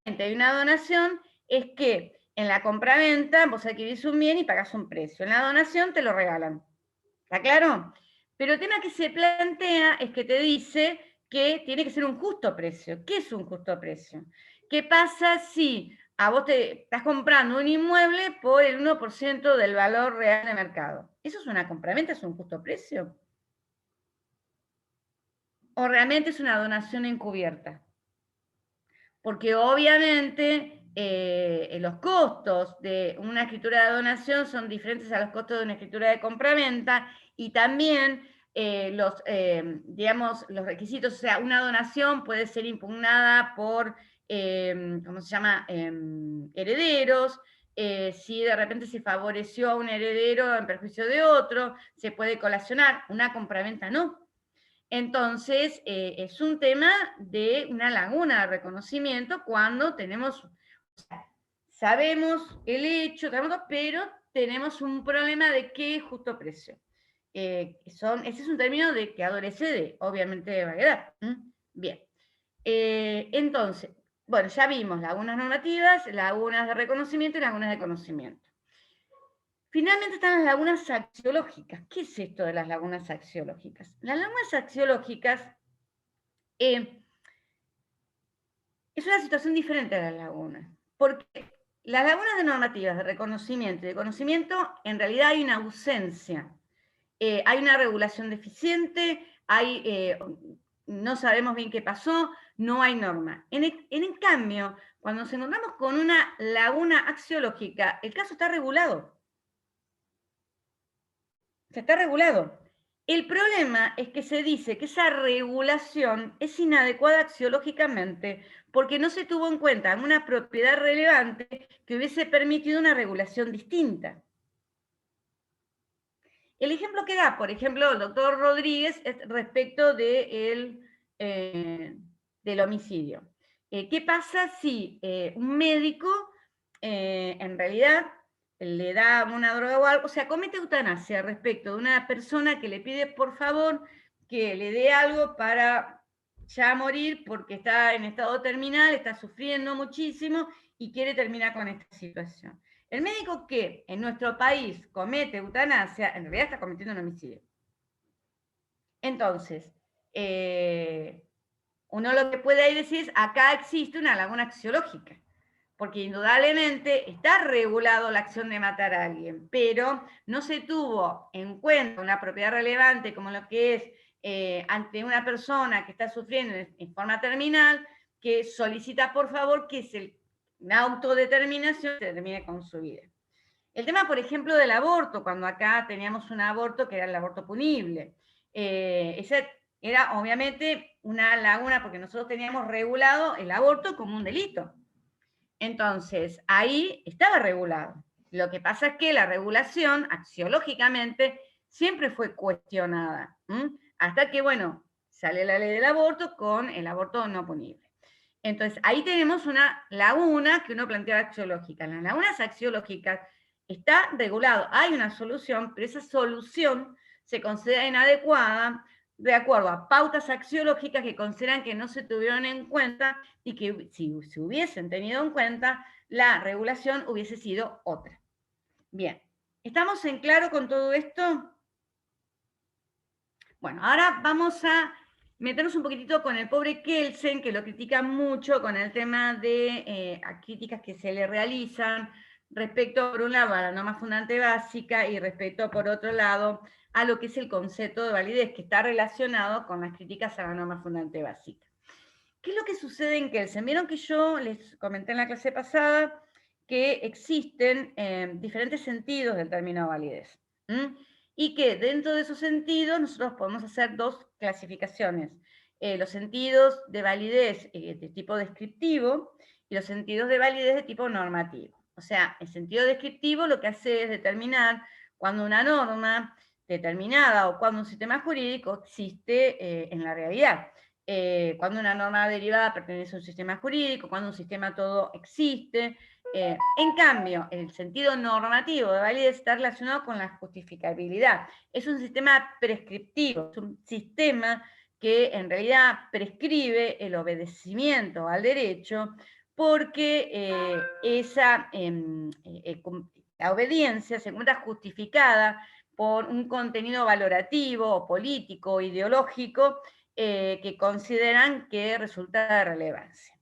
donación es que en la compraventa vos adquirís un bien y pagás un precio. En la donación te lo regalan. ¿Está claro? Pero el tema que se plantea es que te dice que tiene que ser un justo precio. ¿Qué es un justo precio? ¿Qué pasa si a vos te estás comprando un inmueble por el 1% del valor real de mercado? ¿Eso es una compraventa? ¿Es un justo precio? ¿O realmente es una donación encubierta? Porque obviamente los costos de una escritura de donación son diferentes a los costos de una escritura de compraventa y también digamos, los requisitos, o sea, una donación puede ser impugnada por, ¿cómo se llama?, herederos. Si de repente se favoreció a un heredero en perjuicio de otro, se puede colacionar. Una compraventa no. Entonces, es un tema de una laguna de reconocimiento cuando tenemos, o sea, sabemos el hecho, pero tenemos un problema de qué justo precio. Ese es un término que adolece obviamente, de vaguedad. Bien. Entonces, bueno, ya vimos lagunas normativas, lagunas de reconocimiento y lagunas de conocimiento. Finalmente están las lagunas axiológicas. ¿Qué es esto de las lagunas axiológicas? Las lagunas axiológicas es una situación diferente a las lagunas, porque las lagunas de normativas de reconocimiento y de conocimiento, en realidad hay una ausencia. Hay una regulación deficiente, no sabemos bien qué pasó, no hay norma. En cambio, cuando nos encontramos con una laguna axiológica, el caso está regulado. Está regulado. El problema es que se dice que esa regulación es inadecuada axiológicamente porque no se tuvo en cuenta una propiedad relevante que hubiese permitido una regulación distinta. El ejemplo que da, por ejemplo, el doctor Rodríguez es respecto del homicidio. ¿Qué pasa si un médico en realidad le da una droga o algo, o sea, comete eutanasia respecto de una persona que le pide por favor que le dé algo para ya morir porque está en estado terminal, está sufriendo muchísimo y quiere terminar con esta situación? El médico que en nuestro país comete eutanasia, en realidad está cometiendo un homicidio. Entonces, uno lo que puede ahí decir es, acá existe una laguna axiológica, porque indudablemente está regulado la acción de matar a alguien, pero no se tuvo en cuenta una propiedad relevante como lo que es ante una persona que está sufriendo en forma terminal, que solicita por favor que una autodeterminación termine con su vida. El tema, por ejemplo, del aborto, cuando acá teníamos un aborto que era el aborto punible. Ese era obviamente una laguna porque nosotros teníamos regulado el aborto como un delito. Entonces, ahí estaba regulado. Lo que pasa es que la regulación, axiológicamente, siempre fue cuestionada. Hasta que, bueno, sale la ley del aborto con el aborto no punible. Entonces, ahí tenemos una laguna que uno plantea axiológica. En las lagunas axiológicas está regulado, hay una solución, pero esa solución se considera inadecuada de acuerdo a pautas axiológicas que consideran que no se tuvieron en cuenta y que si se hubiesen tenido en cuenta, la regulación hubiese sido otra. Bien, ¿estamos en claro con todo esto? Bueno, ahora vamos a meternos un poquitito con el pobre Kelsen, que lo critica mucho con el tema de críticas que se le realizan respecto, por un lado, a la norma fundante básica y respecto, por otro lado, a lo que es el concepto de validez, que está relacionado con las críticas a la norma fundante básica. ¿Qué es lo que sucede en Kelsen? Vieron que yo les comenté en la clase pasada que existen diferentes sentidos del término validez. Y que dentro de esos sentidos nosotros podemos hacer dos clasificaciones. Los sentidos de validez de tipo descriptivo y los sentidos de validez de tipo normativo. O sea, el sentido descriptivo lo que hace es determinar cuando una norma determinada o cuando un sistema jurídico existe en la realidad. Cuando una norma derivada pertenece a un sistema jurídico, cuando un sistema todo existe. En cambio, el sentido normativo de validez está relacionado con la justificabilidad. Es un sistema prescriptivo, es un sistema que en realidad prescribe el obedecimiento al derecho porque la obediencia se encuentra justificada por un contenido valorativo, o político, o ideológico, que consideran que resulta de relevancia.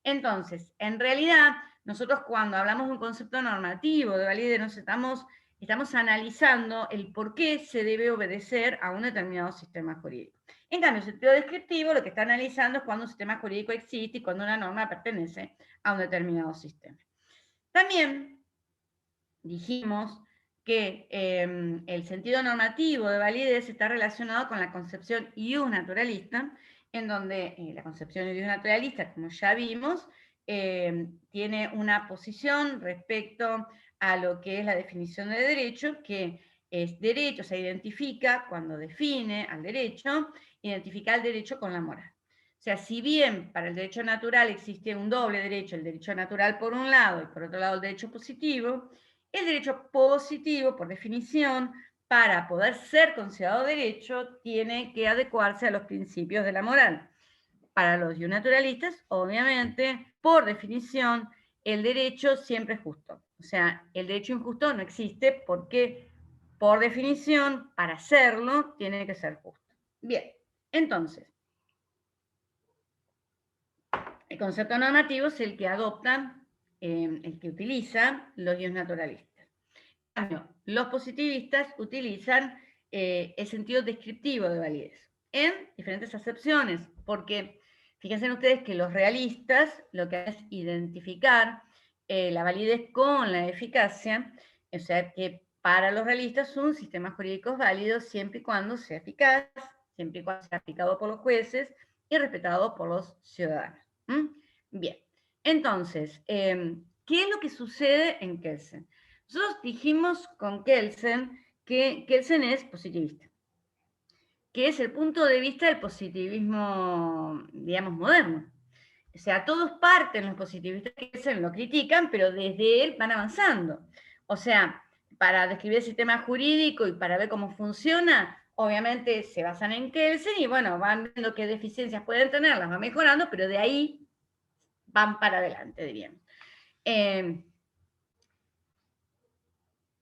Entonces, en realidad, nosotros cuando hablamos de un concepto normativo de validez, nos estamos analizando el por qué se debe obedecer a un determinado sistema jurídico. En cambio, el sentido descriptivo lo que está analizando es cuando un sistema jurídico existe y cuando una norma pertenece a un determinado sistema. También dijimos que el sentido normativo de validez está relacionado con la concepción iusnaturalista, en donde la concepción iusnaturalista, como ya vimos, tiene una posición respecto a lo que es la definición de derecho, que es derecho, se identifica cuando define al derecho, identifica el derecho con la moral. sea, si bien para el derecho natural existe un doble derecho, el derecho natural por un lado y por otro lado el derecho positivo, el derecho positivo, por definición, para poder ser considerado derecho, tiene que adecuarse a los principios de la moral. Para los naturalistas, obviamente, por definición, el derecho siempre es justo. O sea, el derecho injusto no existe porque, por definición, para hacerlo, tiene que ser justo. Bien, entonces, el concepto normativo es el que adoptan, el que utilizan los naturalistas. Los positivistas utilizan el sentido descriptivo de validez en diferentes acepciones, porque fíjense ustedes que los realistas lo que hacen es identificar la validez con la eficacia, o sea que para los realistas son sistemas jurídicos válidos siempre y cuando sea eficaz, siempre y cuando sea aplicado por los jueces y respetado por los ciudadanos. Bien, entonces, ¿qué es lo que sucede en Kelsen? Nosotros dijimos con Kelsen que Kelsen es positivista, que es el punto de vista del positivismo, digamos, moderno. O sea, todos parten los positivistas de Kelsen, lo critican, pero desde él van avanzando. O sea, para describir el sistema jurídico y para ver cómo funciona, obviamente se basan en Kelsen y bueno, van viendo qué deficiencias pueden tener, las van mejorando, pero de ahí van para adelante, diríamos.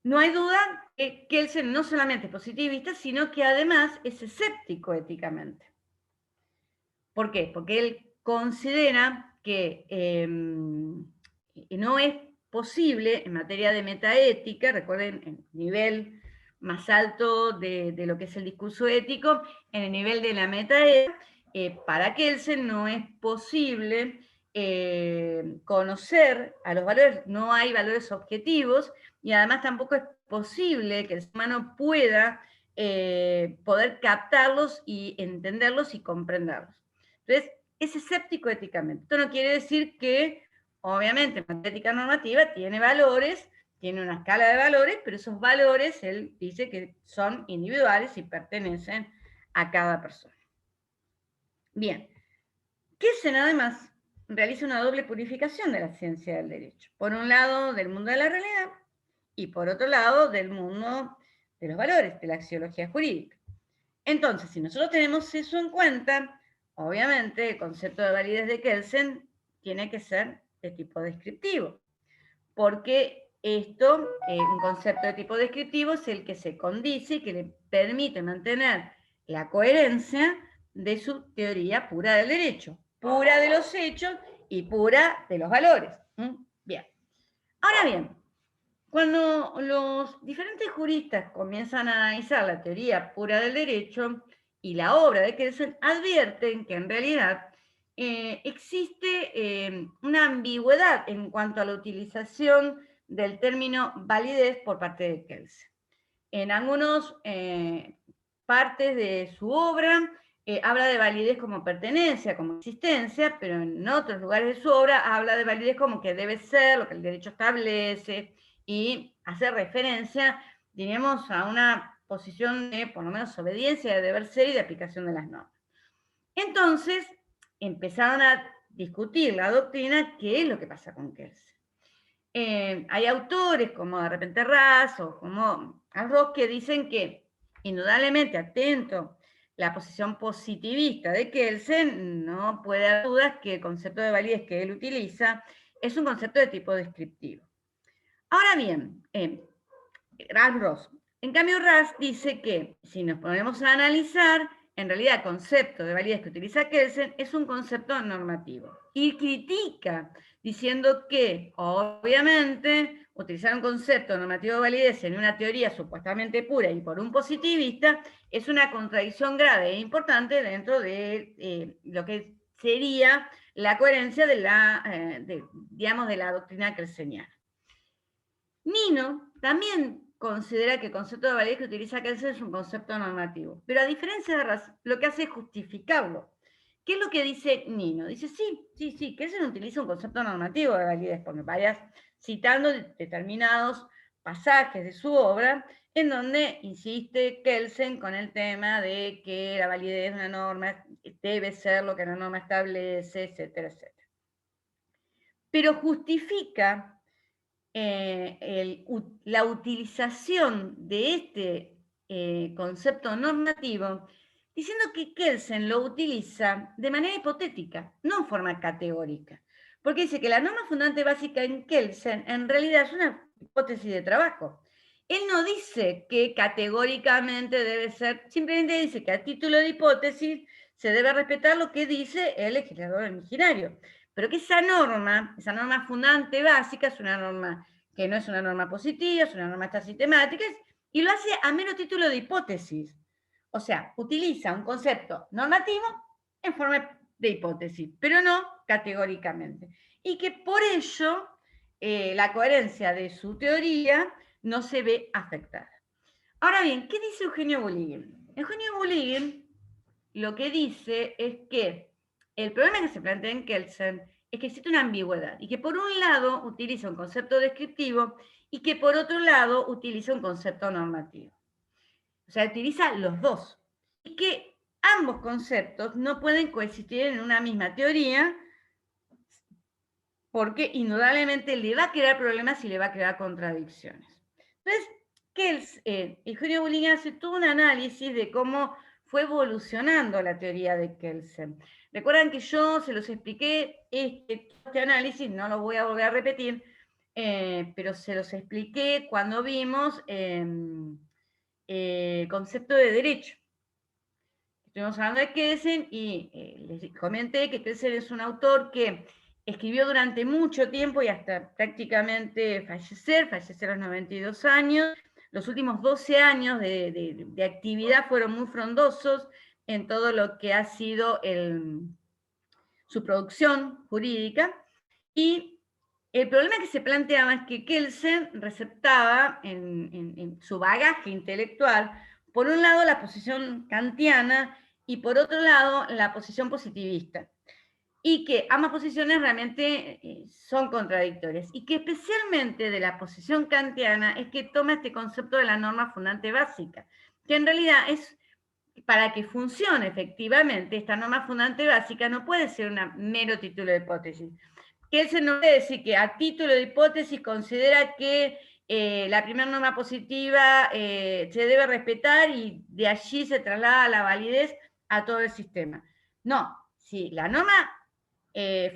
No hay duda que Kelsen no solamente es positivista, sino que además es escéptico éticamente. ¿Por qué? Porque él considera que no es posible en materia de metaética, recuerden, en el nivel más alto de lo que es el discurso ético, en el nivel de la metaética, para Kelsen no es posible conocer a los valores, no hay valores objetivos, y además tampoco es posible que el ser humano pueda poder captarlos y entenderlos y comprenderlos. Entonces, es escéptico éticamente. Esto no quiere decir que, obviamente, la ética normativa tiene valores, tiene una escala de valores, pero esos valores, él dice que son individuales y pertenecen a cada persona. Bien, Kelsen además realiza una doble purificación de la ciencia del derecho. Por un lado, del mundo de la realidad, y por otro lado, del mundo de los valores, de la axiología jurídica. Entonces, si nosotros tenemos eso en cuenta, obviamente el concepto de validez de Kelsen tiene que ser de tipo descriptivo, porque esto, un concepto de tipo descriptivo es el que se condice y que le permite mantener la coherencia de su teoría pura del derecho, pura de los hechos y pura de los valores. Bien. Ahora bien, cuando los diferentes juristas comienzan a analizar la teoría pura del derecho y la obra de Kelsen, advierten que en realidad existe una ambigüedad en cuanto a la utilización del término validez por parte de Kelsen. En algunas partes de su obra habla de validez como pertenencia, como existencia, pero en otros lugares de su obra habla de validez como que debe ser, lo que el derecho establece, y hace referencia, diríamos, a una posición de, por lo menos, obediencia, de deber ser y de aplicación de las normas. Entonces, empezaron a discutir la doctrina, qué es lo que pasa con Kelsen. Hay autores como de repente Ras o como Arroz que dicen que, indudablemente, atento la posición positivista de Kelsen, no puede haber dudas que el concepto de validez que él utiliza es un concepto de tipo descriptivo. Ahora bien, Ross. En cambio, Ras dice que si nos ponemos a analizar, en realidad el concepto de validez que utiliza Kelsen es un concepto normativo. Y critica diciendo que, obviamente, utilizar un concepto normativo de validez en una teoría supuestamente pura y por un positivista es una contradicción grave e importante dentro de lo que sería la coherencia de la doctrina kelseniana. Nino también considera que el concepto de validez que utiliza Kelsen es un concepto normativo, pero a diferencia de Ras, lo que hace es justificarlo. ¿Qué es lo que dice Nino? Dice, sí, Kelsen utiliza un concepto normativo de validez, porque vayas citando determinados pasajes de su obra en donde insiste Kelsen con el tema de que la validez de una norma debe ser lo que la norma establece, etcétera, etcétera. Pero justifica la utilización de este concepto normativo diciendo que Kelsen lo utiliza de manera hipotética, no en forma categórica. Porque dice que la norma fundante básica en Kelsen en realidad es una hipótesis de trabajo. Él no dice que categóricamente debe ser, simplemente dice que a título de hipótesis se debe respetar lo que dice el legislador originario. Pero que esa norma fundante básica, es una norma que no es una norma positiva, es una norma sistemática, y lo hace a mero título de hipótesis. O sea, utiliza un concepto normativo en forma de hipótesis, pero no categóricamente. Y que por ello la coherencia de su teoría no se ve afectada. Ahora bien, ¿qué dice Eugenio Bulligin? Eugenio Bulligin lo que dice es que el problema que se plantea en Kelsen es que existe una ambigüedad y que por un lado utiliza un concepto descriptivo y que por otro lado utiliza un concepto normativo. O sea, utiliza los dos. Y que ambos conceptos no pueden coexistir en una misma teoría porque indudablemente le va a crear problemas y le va a crear contradicciones. Entonces, Eugenio Bulligin hace todo un análisis de cómo fue evolucionando la teoría de Kelsen. Recuerdan que yo se los expliqué este análisis, no lo voy a volver a repetir, pero se los expliqué cuando vimos concepto de derecho. Estuvimos hablando de Kelsen y les comenté que Kelsen es un autor que escribió durante mucho tiempo y hasta prácticamente fallecer a los 92 años. Los últimos 12 años de actividad fueron muy frondosos en todo lo que ha sido su producción jurídica. Y el problema que se planteaba es que Kelsen receptaba en su bagaje intelectual, por un lado la posición kantiana y por otro lado la posición positivista. Y que ambas posiciones realmente son contradictorias. Y que especialmente de la posición kantiana es que toma este concepto de la norma fundante básica, que en realidad es, para que funcione efectivamente, esta norma fundante básica no puede ser un mero título de hipótesis. Kelsen no puede decir que a título de hipótesis considera que la primera norma positiva se debe respetar y de allí se traslada la validez a todo el sistema. No, si la norma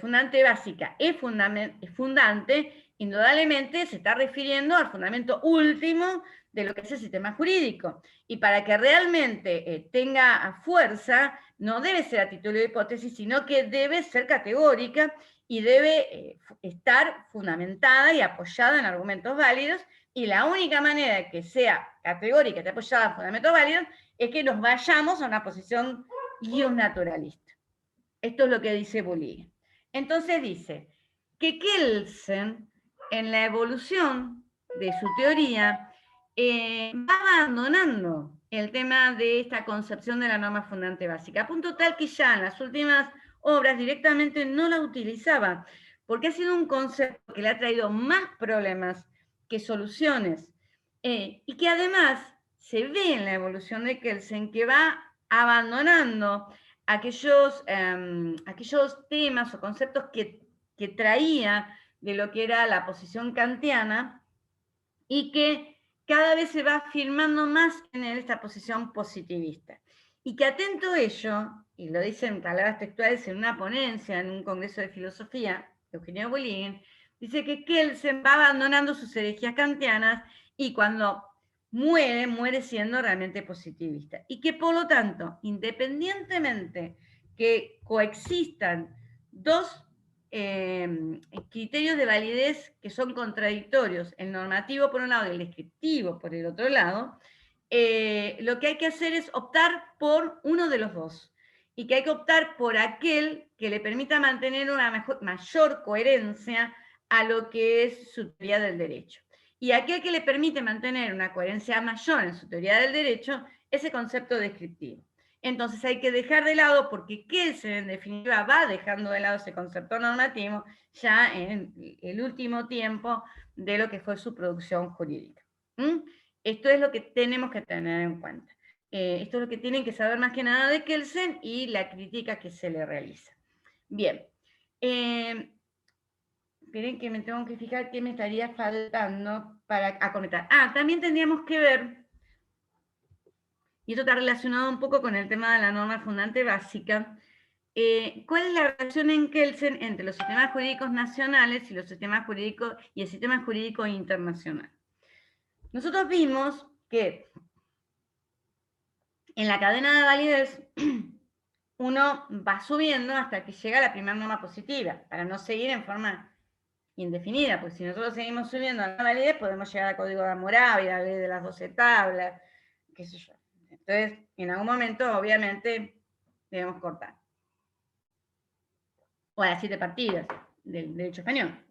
fundante básica es fundante, indudablemente se está refiriendo al fundamento último de lo que es el sistema jurídico. Y para que realmente tenga fuerza, no debe ser a título de hipótesis, sino que debe ser categórica y debe estar fundamentada y apoyada en argumentos válidos, y la única manera de que sea categórica y apoyada en fundamentos válidos es que nos vayamos a una posición naturalista. Esto es lo que dice Bulligin. Entonces dice que Kelsen, en la evolución de su teoría, va abandonando el tema de esta concepción de la norma fundante básica, a punto tal que ya en las últimas obras directamente no la utilizaba, porque ha sido un concepto que le ha traído más problemas que soluciones, y que además se ve en la evolución de Kelsen que va abandonando aquellos temas o conceptos que traía de lo que era la posición kantiana y que cada vez se va afirmando más en esta posición positivista. Y que atento a ello, y lo dicen en palabras textuales en una ponencia en un congreso de filosofía, Eugenio Bulligin, dice que Kelsen va abandonando sus herejías kantianas y cuando muere siendo realmente positivista. Y que por lo tanto, independientemente que coexistan dos criterios de validez que son contradictorios, el normativo por un lado y el descriptivo por el otro lado, lo que hay que hacer es optar por uno de los dos, y que hay que optar por aquel que le permita mantener una mayor coherencia a lo que es su teoría del derecho. Y aquel que le permite mantener una coherencia mayor en su teoría del derecho, ese concepto descriptivo. Entonces hay que dejar de lado, porque Kelsen en definitiva va dejando de lado ese concepto normativo ya en el último tiempo de lo que fue su producción jurídica. Esto es lo que tenemos que tener en cuenta. Esto es lo que tienen que saber más que nada de Kelsen y la crítica que se le realiza. Bien. Esperen que me tengo que fijar qué me estaría faltando para comentar. También tendríamos que ver, y esto está relacionado un poco con el tema de la norma fundante básica, ¿cuál es la relación en Kelsen entre los sistemas jurídicos nacionales y los sistemas jurídicos y el sistema jurídico internacional? Nosotros vimos que en la cadena de validez uno va subiendo hasta que llega a la primera norma positiva, para no seguir en forma indefinida, porque si nosotros seguimos subiendo a la validez, podemos llegar al Código de Hammurabi, a la ley de las 12 tablas, qué sé yo. Entonces, en algún momento, obviamente, debemos cortar. O a las 7 partidas del derecho español.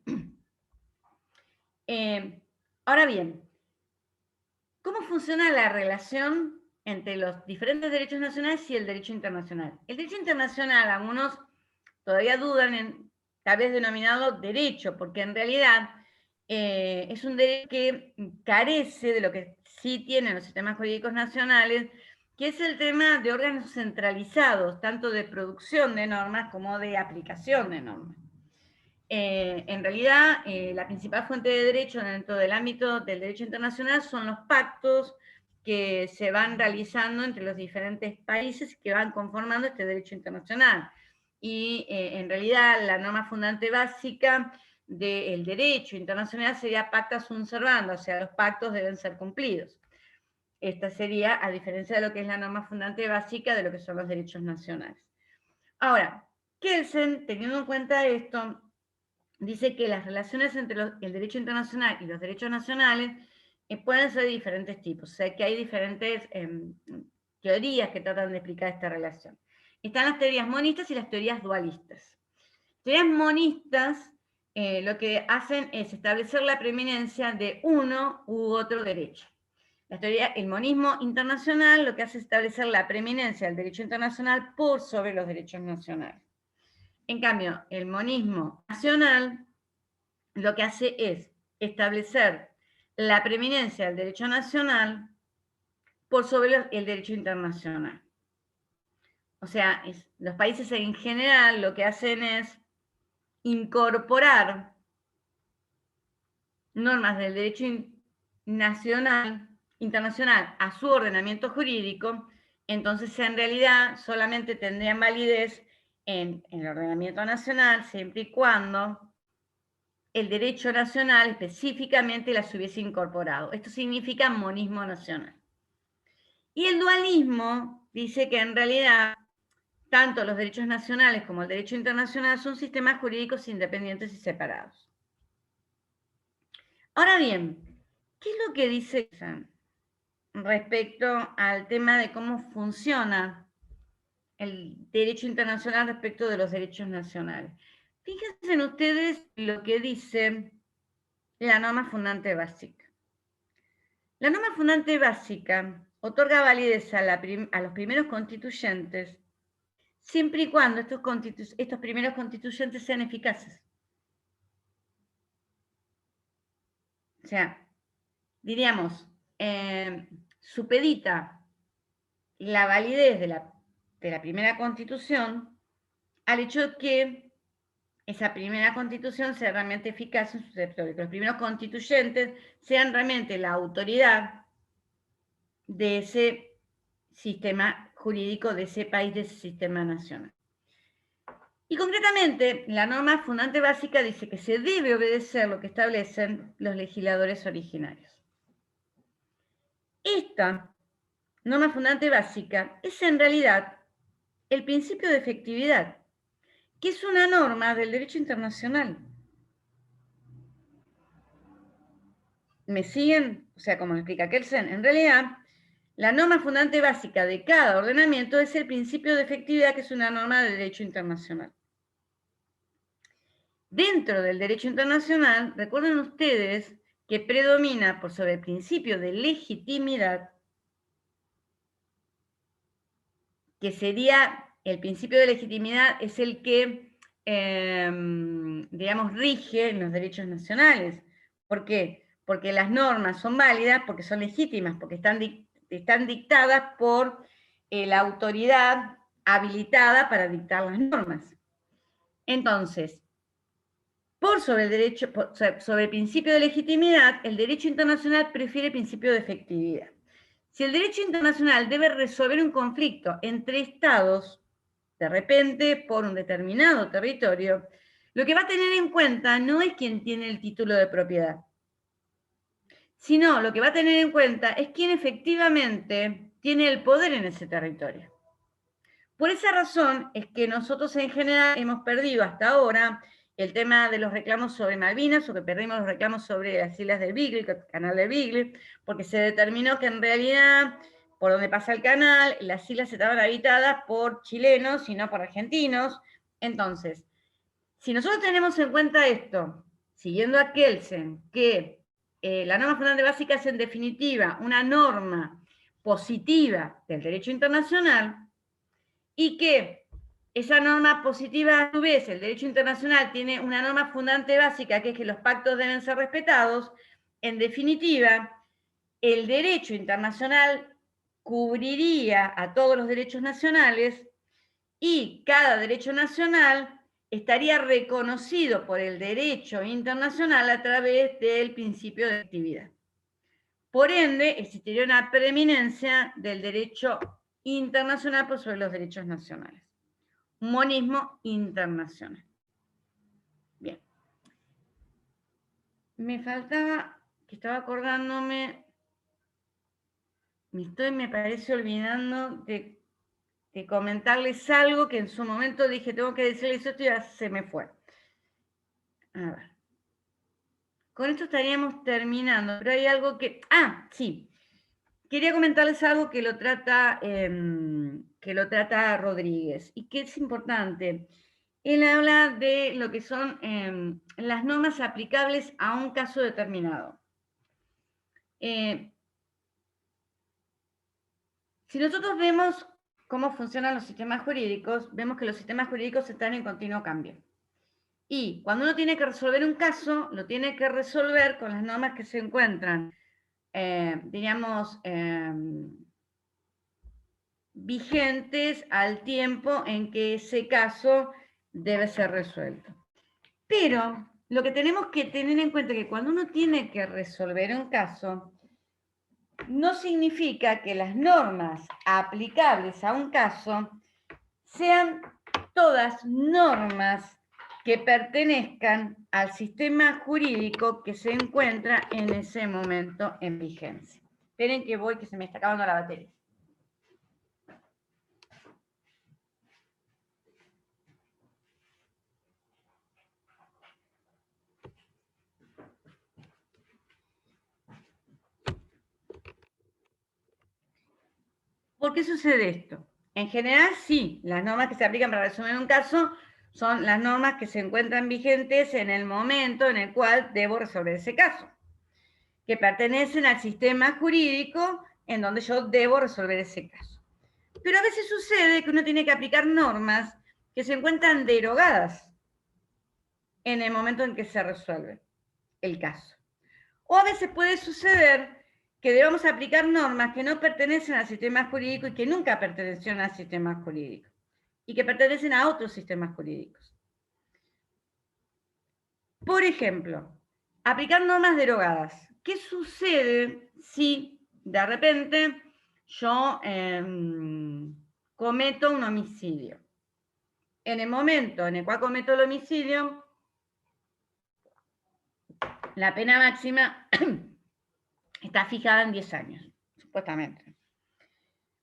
Ahora bien, ¿cómo funciona la relación entre los diferentes derechos nacionales y el derecho internacional? El derecho internacional, algunos todavía dudan en tal vez denominarlo derecho, porque en realidad es un derecho que carece de lo que sí tienen los sistemas jurídicos nacionales, que es el tema de órganos centralizados, tanto de producción de normas como de aplicación de normas. En realidad, la principal fuente de derecho dentro del ámbito del derecho internacional son los pactos que se van realizando entre los diferentes países que van conformando este derecho internacional. Y en realidad la norma fundante básica del derecho internacional sería pacta sunt servanda, o sea, los pactos deben ser cumplidos. Esta sería, a diferencia de lo que es la norma fundante básica de lo que son los derechos nacionales. Ahora, Kelsen, teniendo en cuenta esto, dice que las relaciones entre el derecho internacional y los derechos nacionales pueden ser de diferentes tipos. O sea, que hay diferentes teorías que tratan de explicar esta relación. Están las teorías monistas y las teorías dualistas. Teorías monistas lo que hacen es establecer la preeminencia de uno u otro derecho. El monismo internacional lo que hace es establecer la preeminencia del derecho internacional por sobre los derechos nacionales. En cambio, el monismo nacional lo que hace es establecer la preeminencia del derecho nacional por sobre el derecho internacional. O sea, los países en general lo que hacen es incorporar normas del derecho internacional a su ordenamiento jurídico, entonces en realidad solamente tendrían validez en el ordenamiento nacional siempre y cuando el derecho nacional específicamente las hubiese incorporado. Esto significa monismo nacional. Y el dualismo dice que en realidad tanto los derechos nacionales como el derecho internacional son sistemas jurídicos independientes y separados. Ahora bien, ¿qué es lo que dice respecto al tema de cómo funciona el derecho internacional respecto de los derechos nacionales? Fíjense en ustedes lo que dice la norma fundante básica. La norma fundante básica otorga validez a los primeros constituyentes siempre y cuando estos primeros constituyentes sean eficaces. O sea, diríamos, supedita la validez de la primera constitución al hecho de que esa primera constitución sea realmente eficaz en sus sectores, que los primeros constituyentes sean realmente la autoridad de ese sistema jurídico, de ese país, de ese sistema nacional. Y concretamente, la norma fundante básica dice que se debe obedecer lo que establecen los legisladores originarios. Esta norma fundante básica es en realidad el principio de efectividad, que es una norma del derecho internacional. ¿Me siguen? O sea, como lo explica Kelsen, en realidad, la norma fundante básica de cada ordenamiento es el principio de efectividad, que es una norma del derecho internacional. Dentro del derecho internacional, recuerden ustedes que predomina por sobre el principio de legitimidad, que sería el principio de legitimidad, es el que, digamos, rige en los derechos nacionales. ¿Por qué? Porque las normas son válidas, porque son legítimas, porque están dictadas por la autoridad habilitada para dictar las normas. Entonces, sobre el principio de legitimidad, el derecho internacional prefiere el principio de efectividad. Si el derecho internacional debe resolver un conflicto entre estados, de repente, por un determinado territorio, lo que va a tener en cuenta no es quién tiene el título de propiedad, sino lo que va a tener en cuenta es quién efectivamente tiene el poder en ese territorio. Por esa razón es que nosotros en general hemos perdido hasta ahora el tema de los reclamos sobre Malvinas, o que perdimos los reclamos sobre las islas del Beagle, el canal del Beagle, porque se determinó que en realidad, por donde pasa el canal, las islas estaban habitadas por chilenos y no por argentinos. Entonces, si nosotros tenemos en cuenta esto, siguiendo a Kelsen, que la norma fundamental básica es en definitiva una norma positiva del derecho internacional, y que esa norma positiva, a su vez, el derecho internacional tiene una norma fundante básica, que es que los pactos deben ser respetados. En definitiva, el derecho internacional cubriría a todos los derechos nacionales y cada derecho nacional estaría reconocido por el derecho internacional a través del principio de efectividad. Por ende, existiría una preeminencia del derecho internacional por sobre los derechos nacionales. Un monismo internacional. Bien. Me faltaba, que estaba acordándome, me parece olvidando de comentarles algo que en su momento dije, tengo que decirles esto y ya se me fue. A ver. Con esto estaríamos terminando, pero hay algo que... Ah, sí. Quería comentarles algo que lo trata Rodríguez y que es importante. Él habla de lo que son las normas aplicables a un caso determinado. Si nosotros vemos cómo funcionan los sistemas jurídicos, vemos que los sistemas jurídicos están en continuo cambio. Y cuando uno tiene que resolver un caso, lo tiene que resolver con las normas que se encuentran, vigentes al tiempo en que ese caso debe ser resuelto. Pero lo que tenemos que tener en cuenta es que cuando uno tiene que resolver un caso, no significa que las normas aplicables a un caso sean todas normas que pertenezcan al sistema jurídico que se encuentra en ese momento en vigencia. Esperen que voy, que se me está acabando la batería. ¿Por qué sucede esto? En general, sí, las normas que se aplican para resolver un caso son las normas que se encuentran vigentes en el momento en el cual debo resolver ese caso, que pertenecen al sistema jurídico en donde yo debo resolver ese caso. Pero a veces sucede que uno tiene que aplicar normas que se encuentran derogadas en el momento en que se resuelve el caso. O a veces puede suceder que debamos aplicar normas que no pertenecen al sistema jurídico y que nunca pertenecieron al sistema jurídico, y que pertenecen a otros sistemas jurídicos. Por ejemplo, aplicar normas derogadas. ¿Qué sucede si de repente yo cometo un homicidio? En el momento en el cual cometo el homicidio, la pena máxima está fijada en 10 años, supuestamente.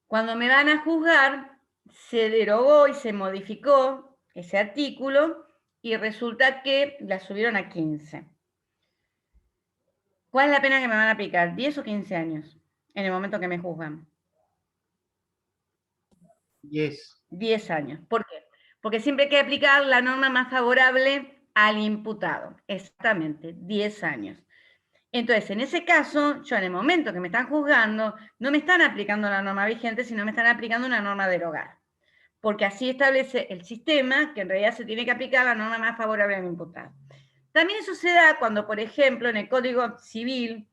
Cuando me van a juzgar, se derogó y se modificó ese artículo y resulta que la subieron a 15. ¿Cuál es la pena que me van a aplicar? ¿10 o 15 años en el momento que me juzgan? 10. 10 años. ¿Por qué? Porque siempre hay que aplicar la norma más favorable al imputado. Exactamente, 10 años. Entonces, en ese caso, yo en el momento que me están juzgando, no me están aplicando la norma vigente, sino me están aplicando una norma derogada. Porque así establece el sistema que en realidad se tiene que aplicar la norma más favorable al imputado. También eso se da cuando, por ejemplo, en el Código Civil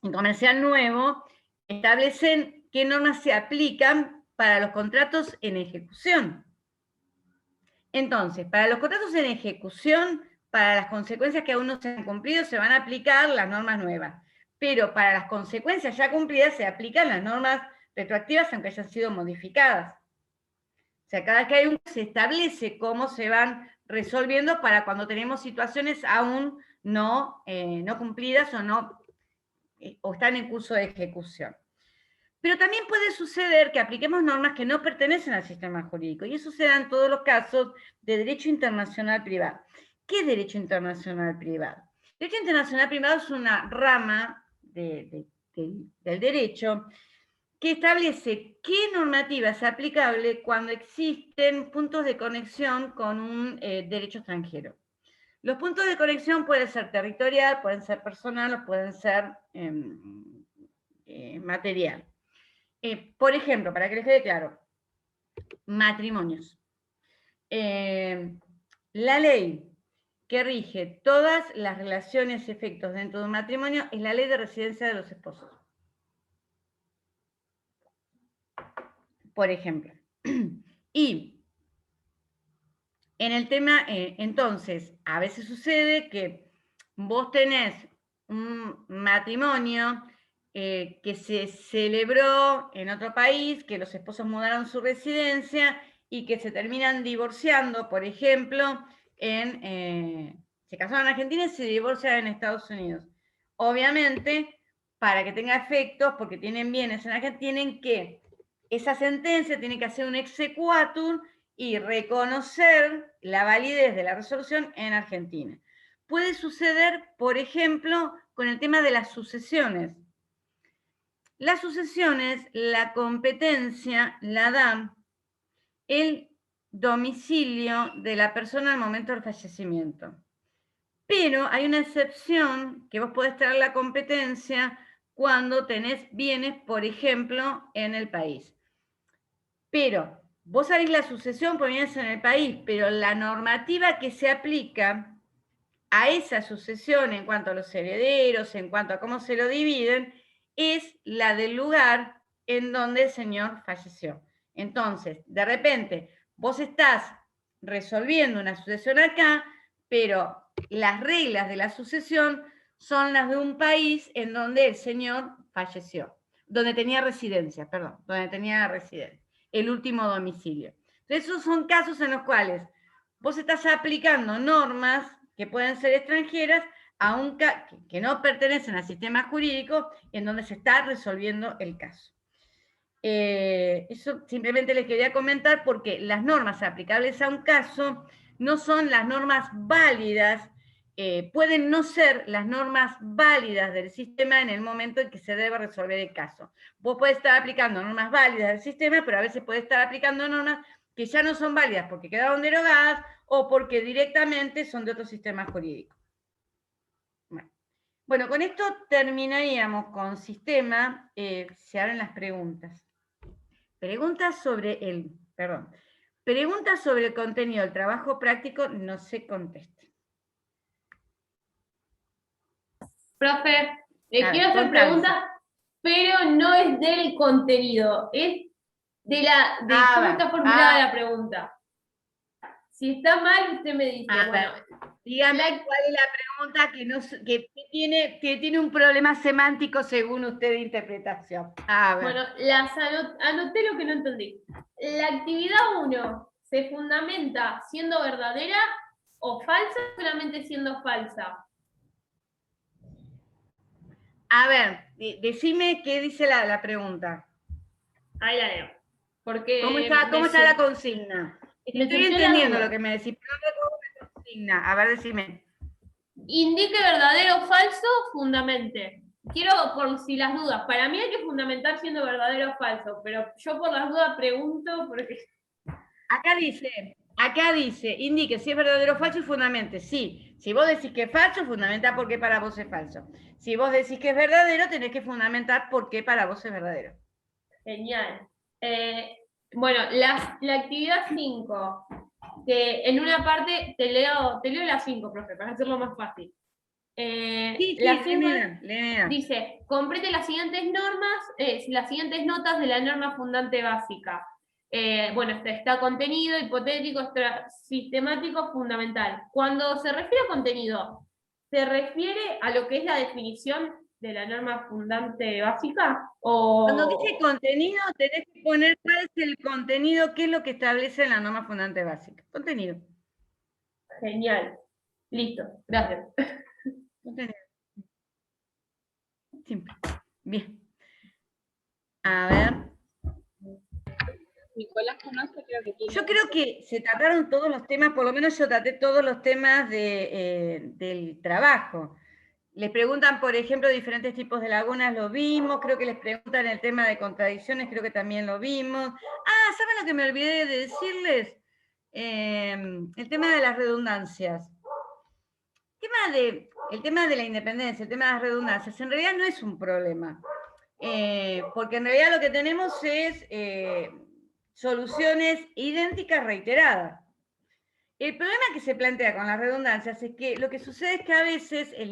y Comercial Nuevo, establecen qué normas se aplican para los contratos en ejecución. Entonces, para los contratos en ejecución, para las consecuencias que aún no se han cumplido, se van a aplicar las normas nuevas. Pero para las consecuencias ya cumplidas se aplican las normas retroactivas, aunque hayan sido modificadas. O sea, cada vez que hay un, se establece cómo se van resolviendo para cuando tenemos situaciones aún no cumplidas o están en curso de ejecución. Pero también puede suceder que apliquemos normas que no pertenecen al sistema jurídico, y eso se da en todos los casos de derecho internacional privado. ¿Qué es derecho internacional privado? Derecho internacional privado es una rama del derecho que establece qué normativa es aplicable cuando existen puntos de conexión con un derecho extranjero. Los puntos de conexión pueden ser territorial, pueden ser personal o pueden ser material. Por ejemplo, para que les quede claro, matrimonios. La ley que rige todas las relaciones y efectos dentro de un matrimonio es la ley de residencia de los esposos. Por ejemplo. Y en el tema, entonces, a veces sucede que vos tenés un matrimonio que se celebró en otro país, que los esposos mudaron su residencia y que se terminan divorciando, por ejemplo, se casaron en Argentina y se divorcian en Estados Unidos. Obviamente, para que tenga efectos, porque tienen bienes en Argentina, esa sentencia tiene que hacer un exequatur y reconocer la validez de la resolución en Argentina. Puede suceder, por ejemplo, con el tema de las sucesiones. Las sucesiones, la competencia la da el domicilio de la persona al momento del fallecimiento. Pero hay una excepción que vos podés traer la competencia cuando tenés bienes, por ejemplo, en el país. Pero vos sabés la sucesión por bienes en el país, pero la normativa que se aplica a esa sucesión en cuanto a los herederos, en cuanto a cómo se lo dividen, es la del lugar en donde el señor falleció. Entonces, de repente, vos estás resolviendo una sucesión acá, pero las reglas de la sucesión son las de un país en donde el señor falleció, donde tenía residencia, el último domicilio. Entonces, esos son casos en los cuales vos estás aplicando normas que pueden ser extranjeras, que no pertenecen al sistema jurídico, en donde se está resolviendo el caso. Eso simplemente les quería comentar porque las normas aplicables a un caso no son las normas válidas, pueden no ser las normas válidas del sistema en el momento en que se debe resolver el caso. Vos podés estar aplicando normas válidas del sistema, pero a veces podés estar aplicando normas que ya no son válidas porque quedaron derogadas o porque directamente son de otro sistema jurídico. Bueno, con esto terminaríamos con sistema. Se abren las preguntas. Preguntas sobre el contenido del trabajo práctico no se contesta. Profe, le quiero hacer preguntas, pero no es del contenido, es de cómo está formulada la pregunta. Si está mal, usted me dice. Bueno, dígame cuál es la pregunta que tiene un problema semántico según usted de interpretación. Bueno, anoté lo que no entendí. ¿La actividad 1 se fundamenta siendo verdadera o falsa o solamente siendo falsa? A ver, decime qué dice la pregunta. Ahí la leo. Porque ¿Cómo está la consigna? Estoy entendiendo lo que me decís, pero no tengo una consigna. A ver, decime. Indique verdadero o falso, fundamente. Quiero, por si las dudas, para mí hay que fundamentar siendo verdadero o falso, pero yo por las dudas pregunto porque... Acá dice, indique si es verdadero o falso y fundamente. Sí, si vos decís que es falso, fundamenta por qué para vos es falso. Si vos decís que es verdadero, tenés que fundamentar por qué para vos es verdadero. Genial. Bueno, la actividad 5. en una parte, te leo las 5, profe, para hacerlo más fácil. La 5 dice, complete las siguientes normas, las siguientes notas de la norma fundante básica. Bueno, está contenido, hipotético, sistemático, fundamental. Cuando se refiere a contenido, ¿se refiere a lo que es la definición de la norma fundante básica? Cuando dice contenido, tenés que poner cuál es el contenido, qué es lo que establece la norma fundante básica. Contenido. Genial. Listo, gracias. Contenido. Simple. Bien. A ver. Nicolás conoce, creo que tiene... Yo creo que se trataron todos los temas, por lo menos yo traté todos los temas del trabajo. Les preguntan, por ejemplo, diferentes tipos de lagunas, lo vimos, creo que les preguntan el tema de contradicciones, creo que también lo vimos. Ah, ¿saben lo que me olvidé de decirles? El tema de las redundancias. El tema de la independencia, el tema de las redundancias, en realidad no es un problema. Porque en realidad lo que tenemos es soluciones idénticas reiteradas. El problema que se plantea con las redundancias es que lo que sucede es que a veces el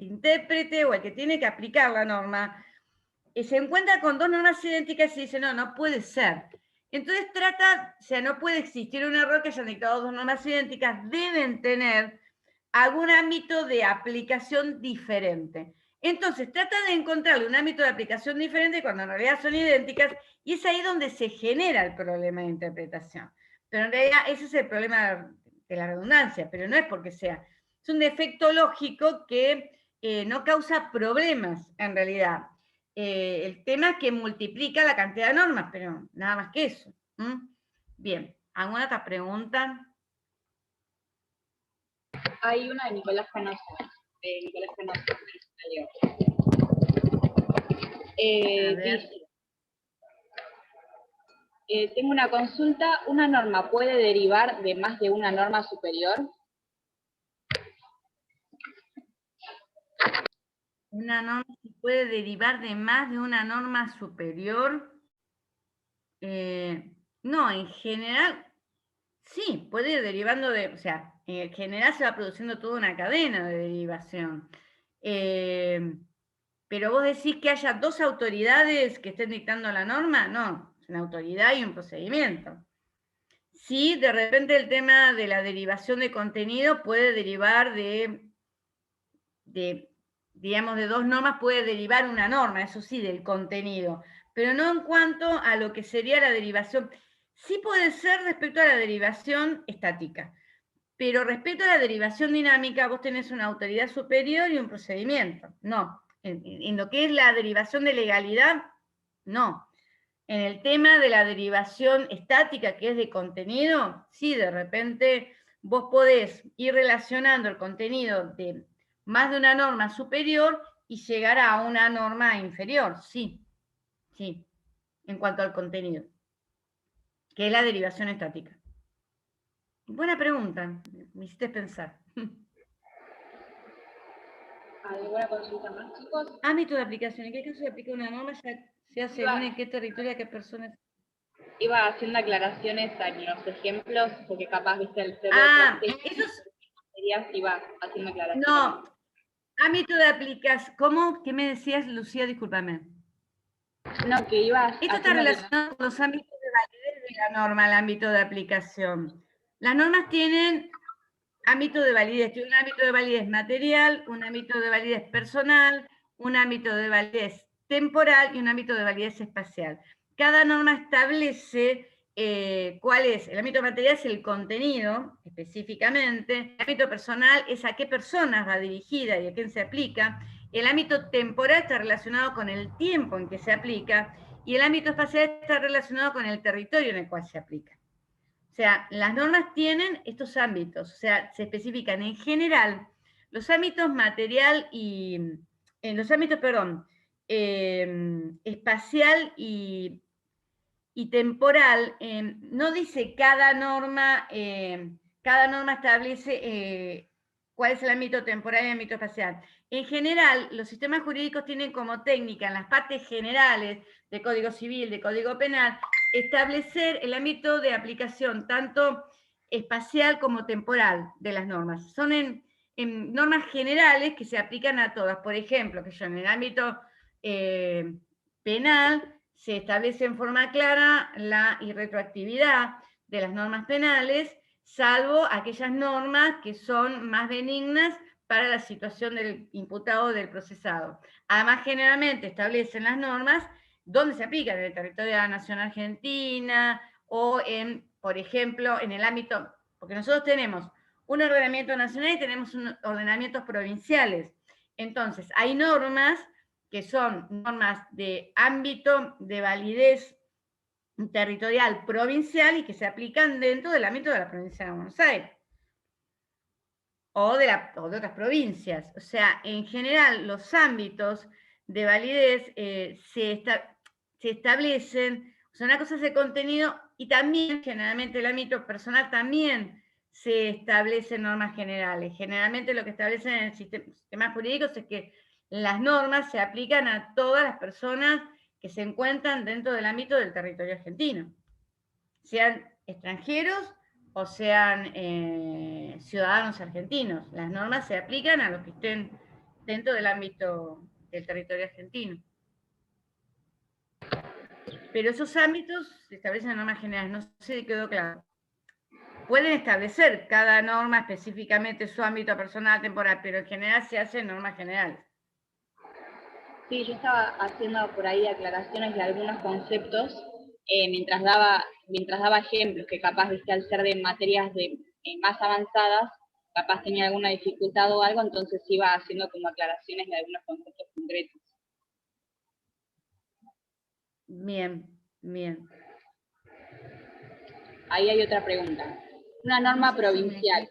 intérprete o el que tiene que aplicar la norma se encuentra con dos normas idénticas y dice, no, no puede ser. Entonces no puede existir un error que hayan dictado dos normas idénticas, deben tener algún ámbito de aplicación diferente. Entonces trata de encontrarle un ámbito de aplicación diferente cuando en realidad son idénticas, y es ahí donde se genera el problema de interpretación. Pero en realidad ese es el problema de la redundancia, pero no es porque sea. Es un defecto lógico que no causa problemas en realidad. El tema es que multiplica la cantidad de normas, pero nada más que eso. Bien, ¿alguna otra pregunta? Hay una de Nicolás Canosa. Dice, tengo una consulta, ¿una norma puede derivar de más de una norma superior? Una norma se puede derivar de más de una norma superior. No, en general, sí, puede ir derivando de, o sea, en general se va produciendo toda una cadena de derivación. Pero vos decís que haya dos autoridades que estén dictando la norma, no, es una autoridad y un procedimiento. Sí, de repente el tema de la derivación de contenido puede derivar digamos, de dos normas, puede derivar una norma, eso sí, del contenido, pero no en cuanto a lo que sería la derivación. Sí puede ser respecto a la derivación estática, pero respecto a la derivación dinámica, vos tenés una autoridad superior y un procedimiento. No, en lo que es la derivación de legalidad, no. En el tema de la derivación estática, que es de contenido, sí, de repente vos podés ir relacionando el contenido de más de una norma superior y llegar a una norma inferior, sí, sí, en cuanto al contenido, que es la derivación estática. Buena pregunta, me hiciste pensar. ¿Alguna consulta más, chicos? Ámbito de aplicación, ¿en qué caso se aplica una norma? Ya sea según en qué territorio, a qué personas. Iba haciendo aclaraciones en los ejemplos, porque capaz, viste, el cerebro iba haciendo aclaraciones. No, ámbito de aplicación, ¿cómo? ¿Qué me decías, Lucía? Discúlpame. No, que iba... Esto está relacionado con los ámbitos de validez de la norma, el ámbito de aplicación. Las normas tienen ámbito de validez, tiene un ámbito de validez material, un ámbito de validez personal, un ámbito de validez temporal y un ámbito de validez espacial. Cada norma establece cuál es. El ámbito material es el contenido, específicamente. El ámbito personal es a qué personas va dirigida y a quién se aplica. El ámbito temporal está relacionado con el tiempo en que se aplica. Y el ámbito espacial está relacionado con el territorio en el cual se aplica. O sea, las normas tienen estos ámbitos, o sea, se especifican en general los ámbitos material y, espacial y temporal. No dice cada norma establece cuál es el ámbito temporal y el ámbito espacial. En general, los sistemas jurídicos tienen como técnica en las partes generales de Código Civil, de Código Penal, establecer el ámbito de aplicación tanto espacial como temporal de las normas. Son en normas generales que se aplican a todas. Por ejemplo, que en el ámbito penal se establece en forma clara la irretroactividad de las normas penales, salvo aquellas normas que son más benignas para la situación del imputado o del procesado. Además, generalmente establecen las normas donde se aplican, en el territorio de la Nación Argentina o por ejemplo, en el ámbito, porque nosotros tenemos un ordenamiento nacional y tenemos ordenamientos provinciales. Entonces, hay normas que son normas de ámbito de validez territorial provincial y que se aplican dentro del ámbito de la provincia de Buenos Aires o de otras provincias. O sea, en general, los ámbitos de validez se establecen, o sea, una cosa es el contenido y también, generalmente, el ámbito personal también se establecen normas generales. Generalmente lo que establecen en el sistema jurídico es que las normas se aplican a todas las personas que se encuentran dentro del ámbito del territorio argentino, sean extranjeros o sean ciudadanos argentinos. Las normas se aplican a los que estén dentro del ámbito del territorio argentino. Pero esos ámbitos se establecen en normas generales, no sé si quedó claro. Pueden establecer cada norma específicamente su ámbito personal, temporal, pero en general se hacen normas generales. Sí, yo estaba haciendo por ahí aclaraciones de algunos conceptos mientras daba ejemplos que capaz, viste, al ser de materias más avanzadas, capaz tenía alguna dificultad o algo, entonces iba haciendo como aclaraciones de algunos conceptos concretos. Bien, bien. Ahí hay otra pregunta. Una norma provincial.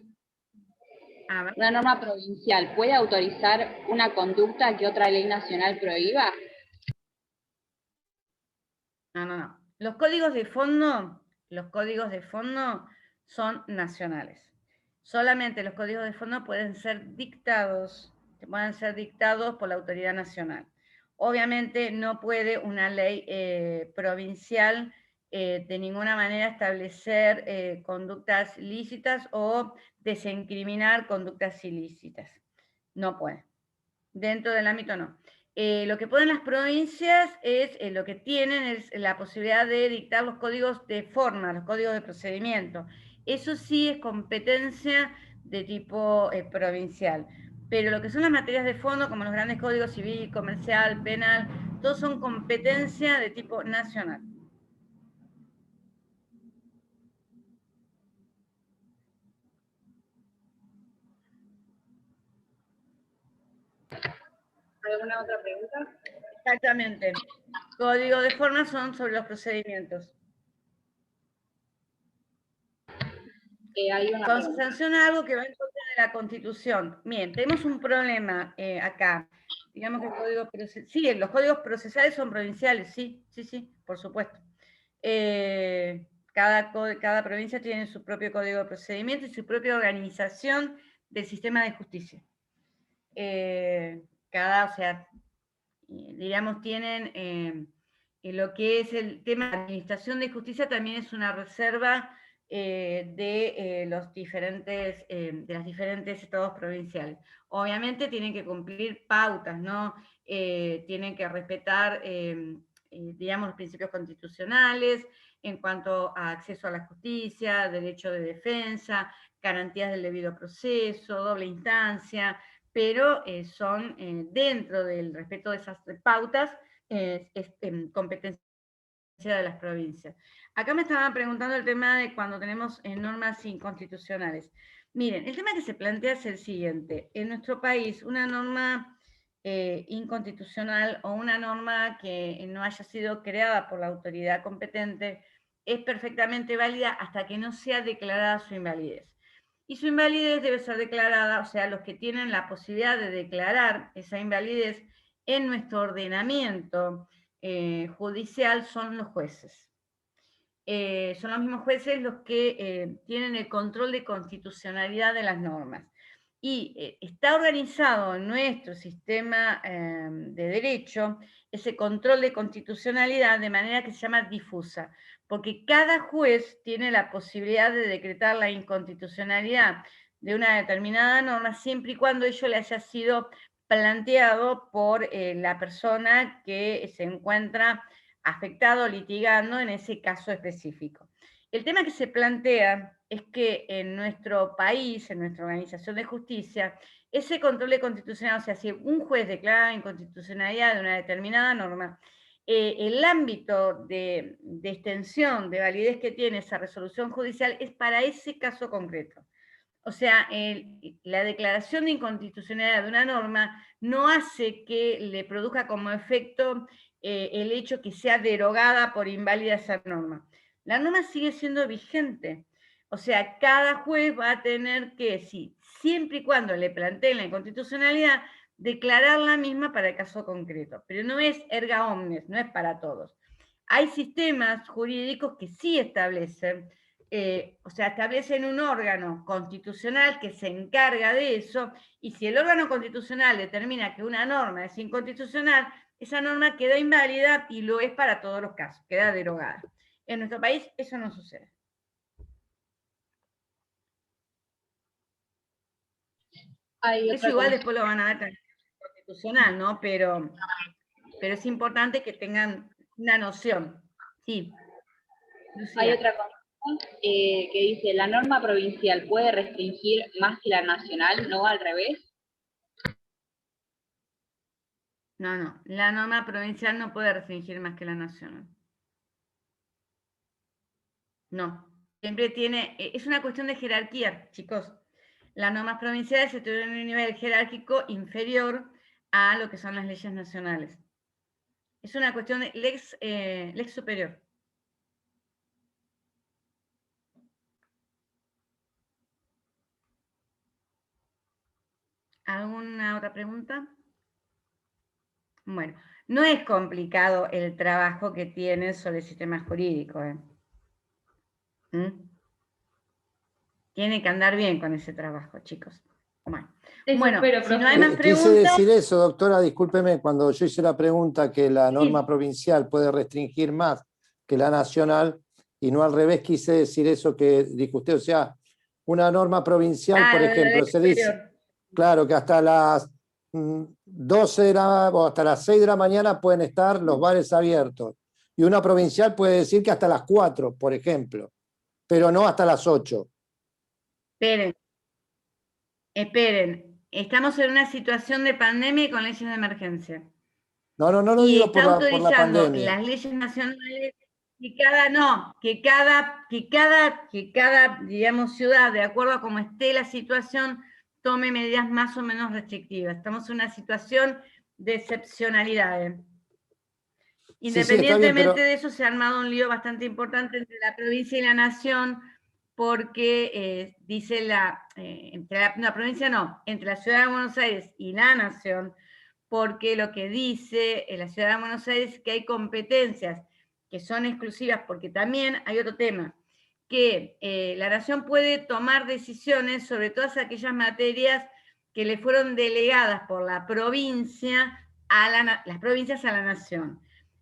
¿Una norma provincial puede autorizar una conducta que otra ley nacional prohíba? No. Los códigos de fondo son nacionales. Solamente los códigos de fondo pueden ser dictados por la autoridad nacional. Obviamente no puede una ley provincial de ninguna manera establecer conductas lícitas o desincriminar conductas ilícitas. No puede. Dentro del ámbito no. Lo que pueden las provincias es, lo que tienen es la posibilidad de dictar los códigos de forma, los códigos de procedimiento. Eso sí es competencia de tipo provincial. Pero lo que son las materias de fondo, como los grandes códigos civil, comercial, penal, todos son competencia de tipo nacional. ¿Alguna otra pregunta? Exactamente. Código de forma son sobre los procedimientos. Cuando se sanciona algo que va en contra de la Constitución. Bien, tenemos un problema acá. Digamos que el código procesal. Sí, los códigos procesales son provinciales, sí, por supuesto. Cada provincia tiene su propio código de procedimiento y su propia organización del sistema de justicia. O sea, diríamos, tienen lo que es el tema de administración de justicia, también es una reserva de las diferentes estados provinciales. Obviamente tienen que cumplir pautas, ¿no? Tienen que respetar, digamos, los principios constitucionales en cuanto a acceso a la justicia, derecho de defensa, garantías del debido proceso, doble instancia, pero son dentro del respeto de esas pautas, competencia de las provincias. Acá me estaban preguntando el tema de cuando tenemos normas inconstitucionales. Miren, el tema que se plantea es el siguiente. En nuestro país, una norma inconstitucional o una norma que no haya sido creada por la autoridad competente es perfectamente válida hasta que no sea declarada su invalidez. Y su invalidez debe ser declarada, o sea, los que tienen la posibilidad de declarar esa invalidez en nuestro ordenamiento judicial son los jueces. Son los mismos jueces los que tienen el control de constitucionalidad de las normas. Y está organizado en nuestro sistema de derecho ese control de constitucionalidad de manera que se llama difusa, porque cada juez tiene la posibilidad de decretar la inconstitucionalidad de una determinada norma siempre y cuando ello le haya sido planteado por la persona que se encuentra afectado o litigando en ese caso específico. El tema que se plantea es que en nuestro país, en nuestra organización de justicia, ese control de constitucionalidad, o sea, si un juez declara la inconstitucionalidad de una determinada norma, el ámbito de extensión, de validez que tiene esa resolución judicial es para ese caso concreto. O sea, la declaración de inconstitucionalidad de una norma no hace que le produzca como efecto el hecho que sea derogada por inválida esa norma. La norma sigue siendo vigente. O sea, cada juez va a tener que, sí, siempre y cuando le planteen la inconstitucionalidad, declarar la misma para el caso concreto. Pero no es erga omnes, no es para todos. Hay sistemas jurídicos que sí establecen, o sea, establecen un órgano constitucional que se encarga de eso, y si el órgano constitucional determina que una norma es inconstitucional, esa norma queda inválida y lo es para todos los casos, queda derogada. En nuestro país eso no sucede. Eso igual después lo van a ver en constitucional, ¿no? Pero es importante que tengan una noción. Sí. Lucía. Hay otra cosa que dice, ¿la norma provincial puede restringir más que la nacional, no al revés? No, la norma provincial no puede restringir más que la nacional. No, siempre tiene, es una cuestión de jerarquía, chicos. Las normas provinciales se tienen un nivel jerárquico inferior a lo que son las leyes nacionales. Es una cuestión de lex superior. ¿Alguna otra pregunta? Bueno, no es complicado el trabajo que tienen sobre el sistema jurídico. Tiene que andar bien con ese trabajo, chicos. Bueno, si no hay más preguntas... Quise decir eso, doctora, discúlpeme, cuando yo hice la pregunta que la norma provincial puede restringir más que la nacional, y no al revés, quise decir eso que dijo usted, o sea, una norma provincial, por ejemplo, se dice, claro, que hasta las 12 o hasta las 6 de la mañana pueden estar los bares abiertos, y una provincial puede decir que hasta las 4, por ejemplo, pero no hasta las 8. Esperen. Estamos en una situación de pandemia y con leyes de emergencia. No lo digo por la pandemia. Las leyes nacionales que cada, digamos, ciudad, de acuerdo a cómo esté la situación, tome medidas más o menos restrictivas. Estamos en una situación de excepcionalidad. Independientemente de eso, se ha armado un lío bastante importante entre la provincia y la nación, porque dice entre la Ciudad de Buenos Aires y la Nación, porque lo que dice la Ciudad de Buenos Aires es que hay competencias que son exclusivas, porque también hay otro tema, que la Nación puede tomar decisiones sobre todas aquellas materias que le fueron delegadas por la provincia las provincias a la Nación.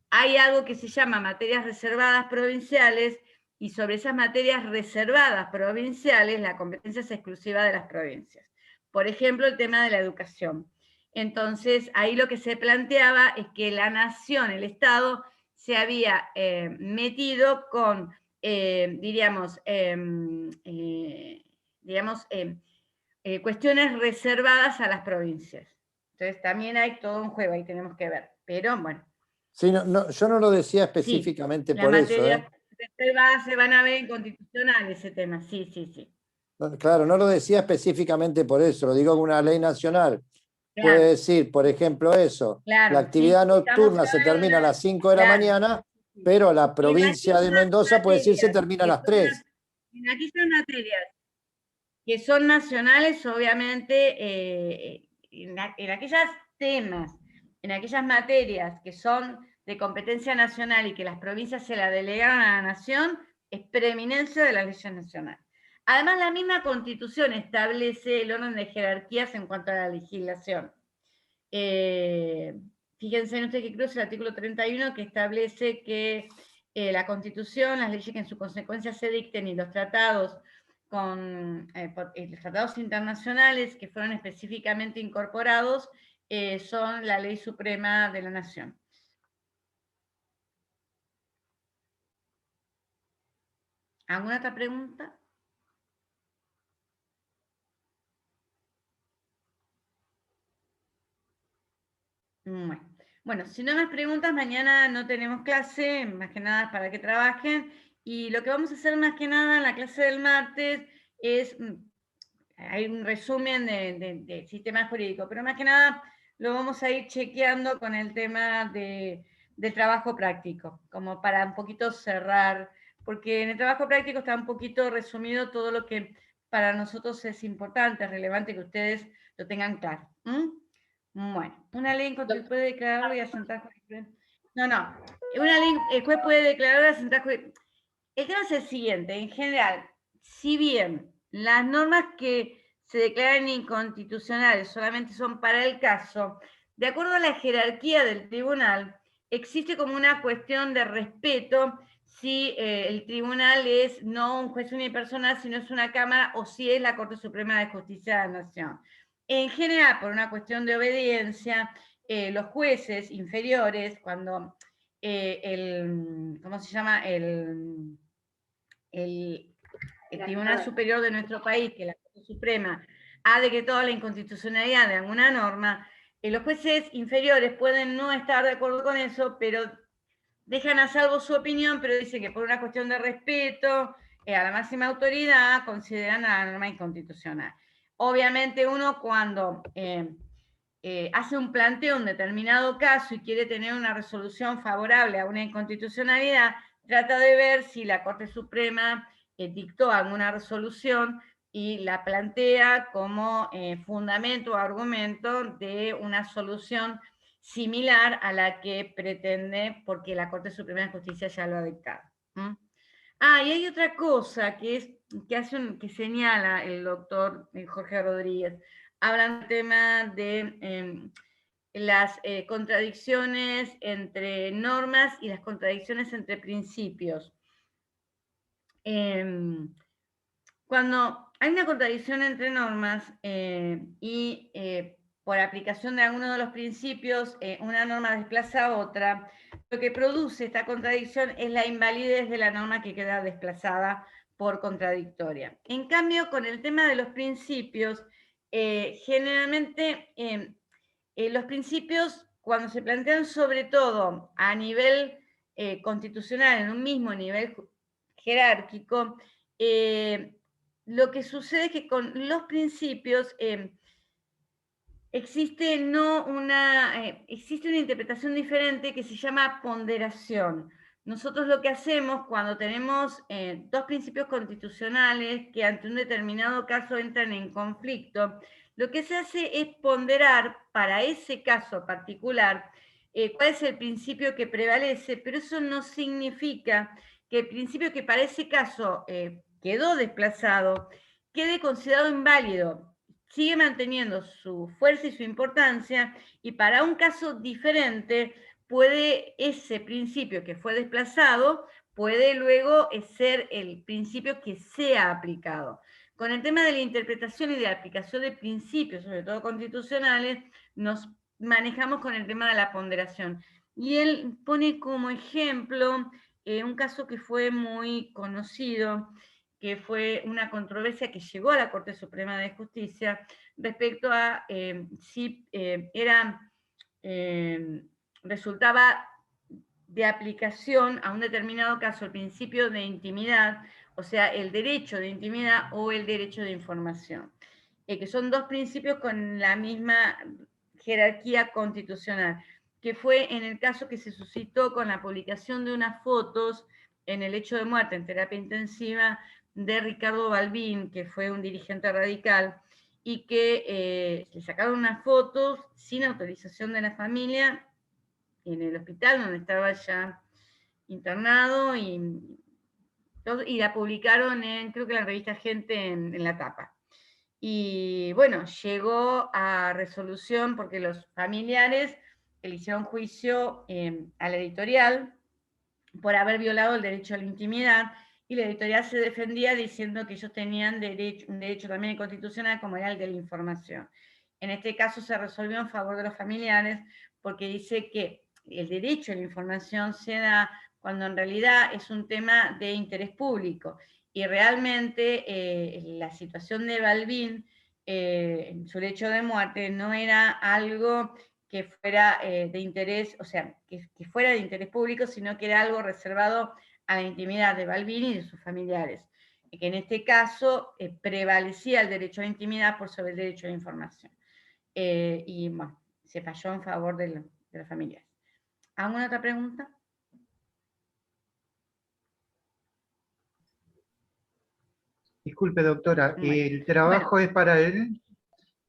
Hay algo que se llama materias reservadas provinciales, y sobre esas materias reservadas provinciales la competencia es exclusiva de las provincias. Por ejemplo, el tema de la educación. Entonces, ahí lo que se planteaba es que la nación, el Estado, se había metido con, cuestiones reservadas a las provincias. Entonces, también hay todo un juego, ahí tenemos que ver. Pero, bueno. Sí, yo no lo decía específicamente por eso. Se van a ver inconstitucional ese tema, sí. Claro, no lo decía específicamente por eso, lo digo que una ley nacional puede decir, por ejemplo, eso, la actividad nocturna se termina a las 5 de la mañana, pero la provincia de Mendoza puede decir se termina a las 3. En aquellas materias que son nacionales, obviamente, en aquellos temas, en aquellas materias que son de competencia nacional y que las provincias se la delegaron a la nación, es preeminencia de las leyes nacionales. Además, la misma Constitución establece el orden de jerarquías en cuanto a la legislación. Fíjense en ustedes que creo que es el artículo 31 que establece que la Constitución, las leyes que en su consecuencia se dicten y los tratados los tratados internacionales que fueron específicamente incorporados son la ley suprema de la nación. ¿Alguna otra pregunta? Bueno, si no hay más preguntas, mañana no tenemos clase, más que nada para que trabajen. Y lo que vamos a hacer más que nada en la clase del martes es, hay un resumen de sistema jurídico, pero más que nada lo vamos a ir chequeando con el tema del trabajo práctico, como para un poquito cerrar, porque en el trabajo práctico está un poquito resumido todo lo que para nosotros es importante, es relevante que ustedes lo tengan claro. Bueno, una ley en contra puede declararlo y asentar jurisprudencia. No, una ley, el juez puede declarar y asentar jurisprudencia. El tema es el siguiente, en general, si bien las normas que se declaran inconstitucionales solamente son para el caso, de acuerdo a la jerarquía del tribunal, existe como una cuestión de respeto si el tribunal es no un juez unipersonal, sino es una cámara o si es la Corte Suprema de Justicia de la Nación. En general, por una cuestión de obediencia, los jueces inferiores, cuando ¿cómo se llama? El Tribunal Superior de nuestro país, que es la Corte Suprema, ha decretado la inconstitucionalidad de alguna norma, los jueces inferiores pueden no estar de acuerdo con eso, pero dejan a salvo su opinión, pero dicen que por una cuestión de respeto a la máxima autoridad consideran a la norma inconstitucional. Obviamente uno cuando hace un planteo en un determinado caso y quiere tener una resolución favorable a una inconstitucionalidad, trata de ver si la Corte Suprema dictó alguna resolución y la plantea como fundamento o argumento de una solución similar a la que pretende, porque la Corte Suprema de Justicia ya lo ha dictado. Y hay otra cosa que señala el doctor Jorge Rodríguez. Hablan del tema de las contradicciones entre normas y las contradicciones entre principios. Cuando hay una contradicción entre normas y por aplicación de alguno de los principios una norma desplaza a otra, lo que produce esta contradicción es la invalidez de la norma que queda desplazada por contradictoria. En cambio, con el tema de los principios, generalmente los principios, cuando se plantean sobre todo a nivel constitucional, en un mismo nivel jerárquico, lo que sucede es que con los principios existe una interpretación diferente que se llama ponderación. Nosotros lo que hacemos cuando tenemos dos principios constitucionales que ante un determinado caso entran en conflicto, lo que se hace es ponderar para ese caso particular cuál es el principio que prevalece, pero eso no significa que el principio que para ese caso quedó desplazado quede considerado inválido. Sigue manteniendo su fuerza y su importancia, y para un caso diferente puede ese principio que fue desplazado, puede luego ser el principio que sea aplicado. Con el tema de la interpretación y de la aplicación de principios, sobre todo constitucionales, nos manejamos con el tema de la ponderación. Y él pone como ejemplo un caso que fue muy conocido, que fue una controversia que llegó a la Corte Suprema de Justicia respecto a si resultaba de aplicación a un determinado caso el principio de intimidad, o sea, el derecho de intimidad o el derecho de información, que son dos principios con la misma jerarquía constitucional, que fue en el caso que se suscitó con la publicación de unas fotos en el hecho de muerte en terapia intensiva de Ricardo Balbín, que fue un dirigente radical, y que le sacaron unas fotos sin autorización de la familia en el hospital donde estaba ya internado, y y la publicaron en, creo que la revista Gente en la tapa. Y bueno, llegó a resolución porque los familiares le hicieron juicio a la editorial por haber violado el derecho a la intimidad, y la editorial se defendía diciendo que ellos tenían un derecho también constitucional, como era el de la información. En este caso se resolvió en favor de los familiares, porque dice que el derecho a la información se da cuando en realidad es un tema de interés público, y realmente la situación de Balbín, en su lecho de muerte, no era algo que fuera de interés, o sea, que fuera de interés público, sino que era algo reservado a la intimidad de Balbín y de sus familiares, y que en este caso prevalecía el derecho a la intimidad por sobre el derecho a la información. Y bueno, se falló en favor de las familiares. ¿Alguna otra pregunta? Disculpe, doctora, Bueno, ¿el trabajo es para el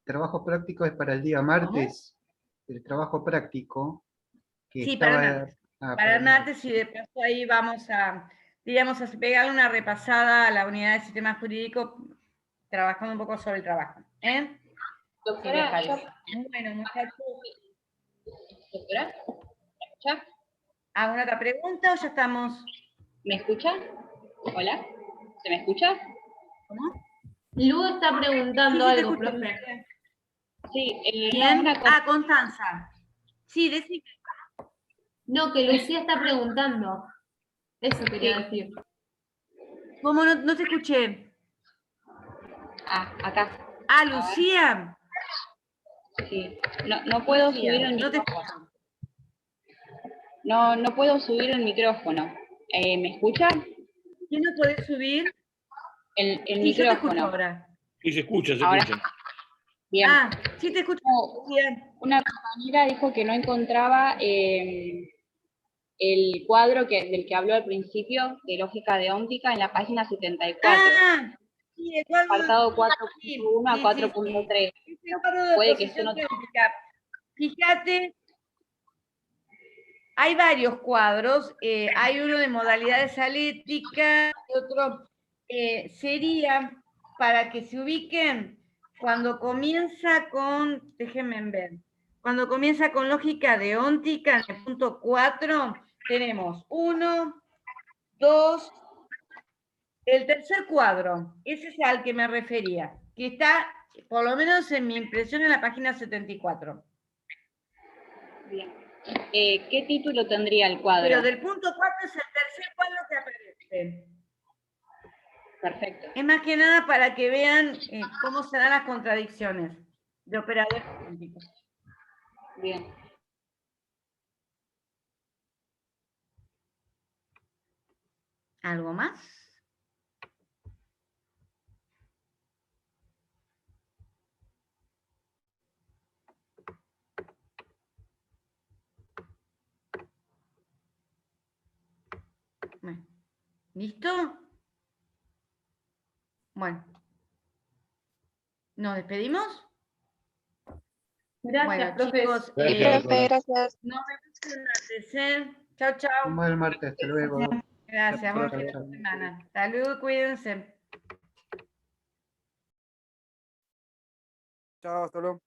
trabajo práctico es para el día martes? ¿Cómo? El trabajo práctico que sí, estaba... para el martes. Para el martes, y de paso ahí vamos a, digamos, a pegarle una repasada a la unidad de sistema jurídico, trabajando un poco sobre el trabajo. Doctora, bueno, muchachos. Doctora, ¿me escucha? ¿Alguna otra pregunta o ya estamos? ¿Me escucha? Hola, ¿se me escucha? ¿Cómo? Lu está preguntando Sí, algo, te escucho. profe. Sí, ¿Quién? no, Constanza. Sí, decime. No, que Lucía está preguntando. Eso quería decir. ¿Cómo no te escuché? Acá. Lucía. Sí, no puedo Lucía, subir el no te micrófono. escucho. No puedo subir el micrófono. ¿Me escucha? ¿Quién no puede subir? El Sí, yo te escucho micrófono. ahora. Sí, se escucha, se Ahora. escucha. Bien. Sí te escucho. Bien. Una compañera dijo que no encontraba el cuadro del que habló al principio, de lógica de óptica, en la página 74. Sí, el cuadro. Apartado 4.1 a 4.3. Puede que esto no... Fíjate, hay varios cuadros. Hay uno de modalidad dialéctica, y otro sería, para que se ubiquen, cuando comienza con, déjenme ver, cuando comienza con lógica de óptica, en el punto 4, tenemos 1, 2, el tercer cuadro, ese es al que me refería, que está, por lo menos en mi impresión, en la página 74. Bien. ¿Qué título tendría el cuadro? Pero del punto 4 es el tercer cuadro que aparece. Perfecto. Es más que nada para que vean cómo se dan las contradicciones de operadores cuánticos. Bien. ¿Algo más? Bueno. ¿Listo? Bueno. ¿Nos despedimos? Gracias, Bueno, profe. chicos, Gracias. nos vemos el martes. Chao, chao. Como el martes, hasta luego. Gracias, buen Chao, fin de chao. semana. Salud, cuídense. Chao, hasta luego.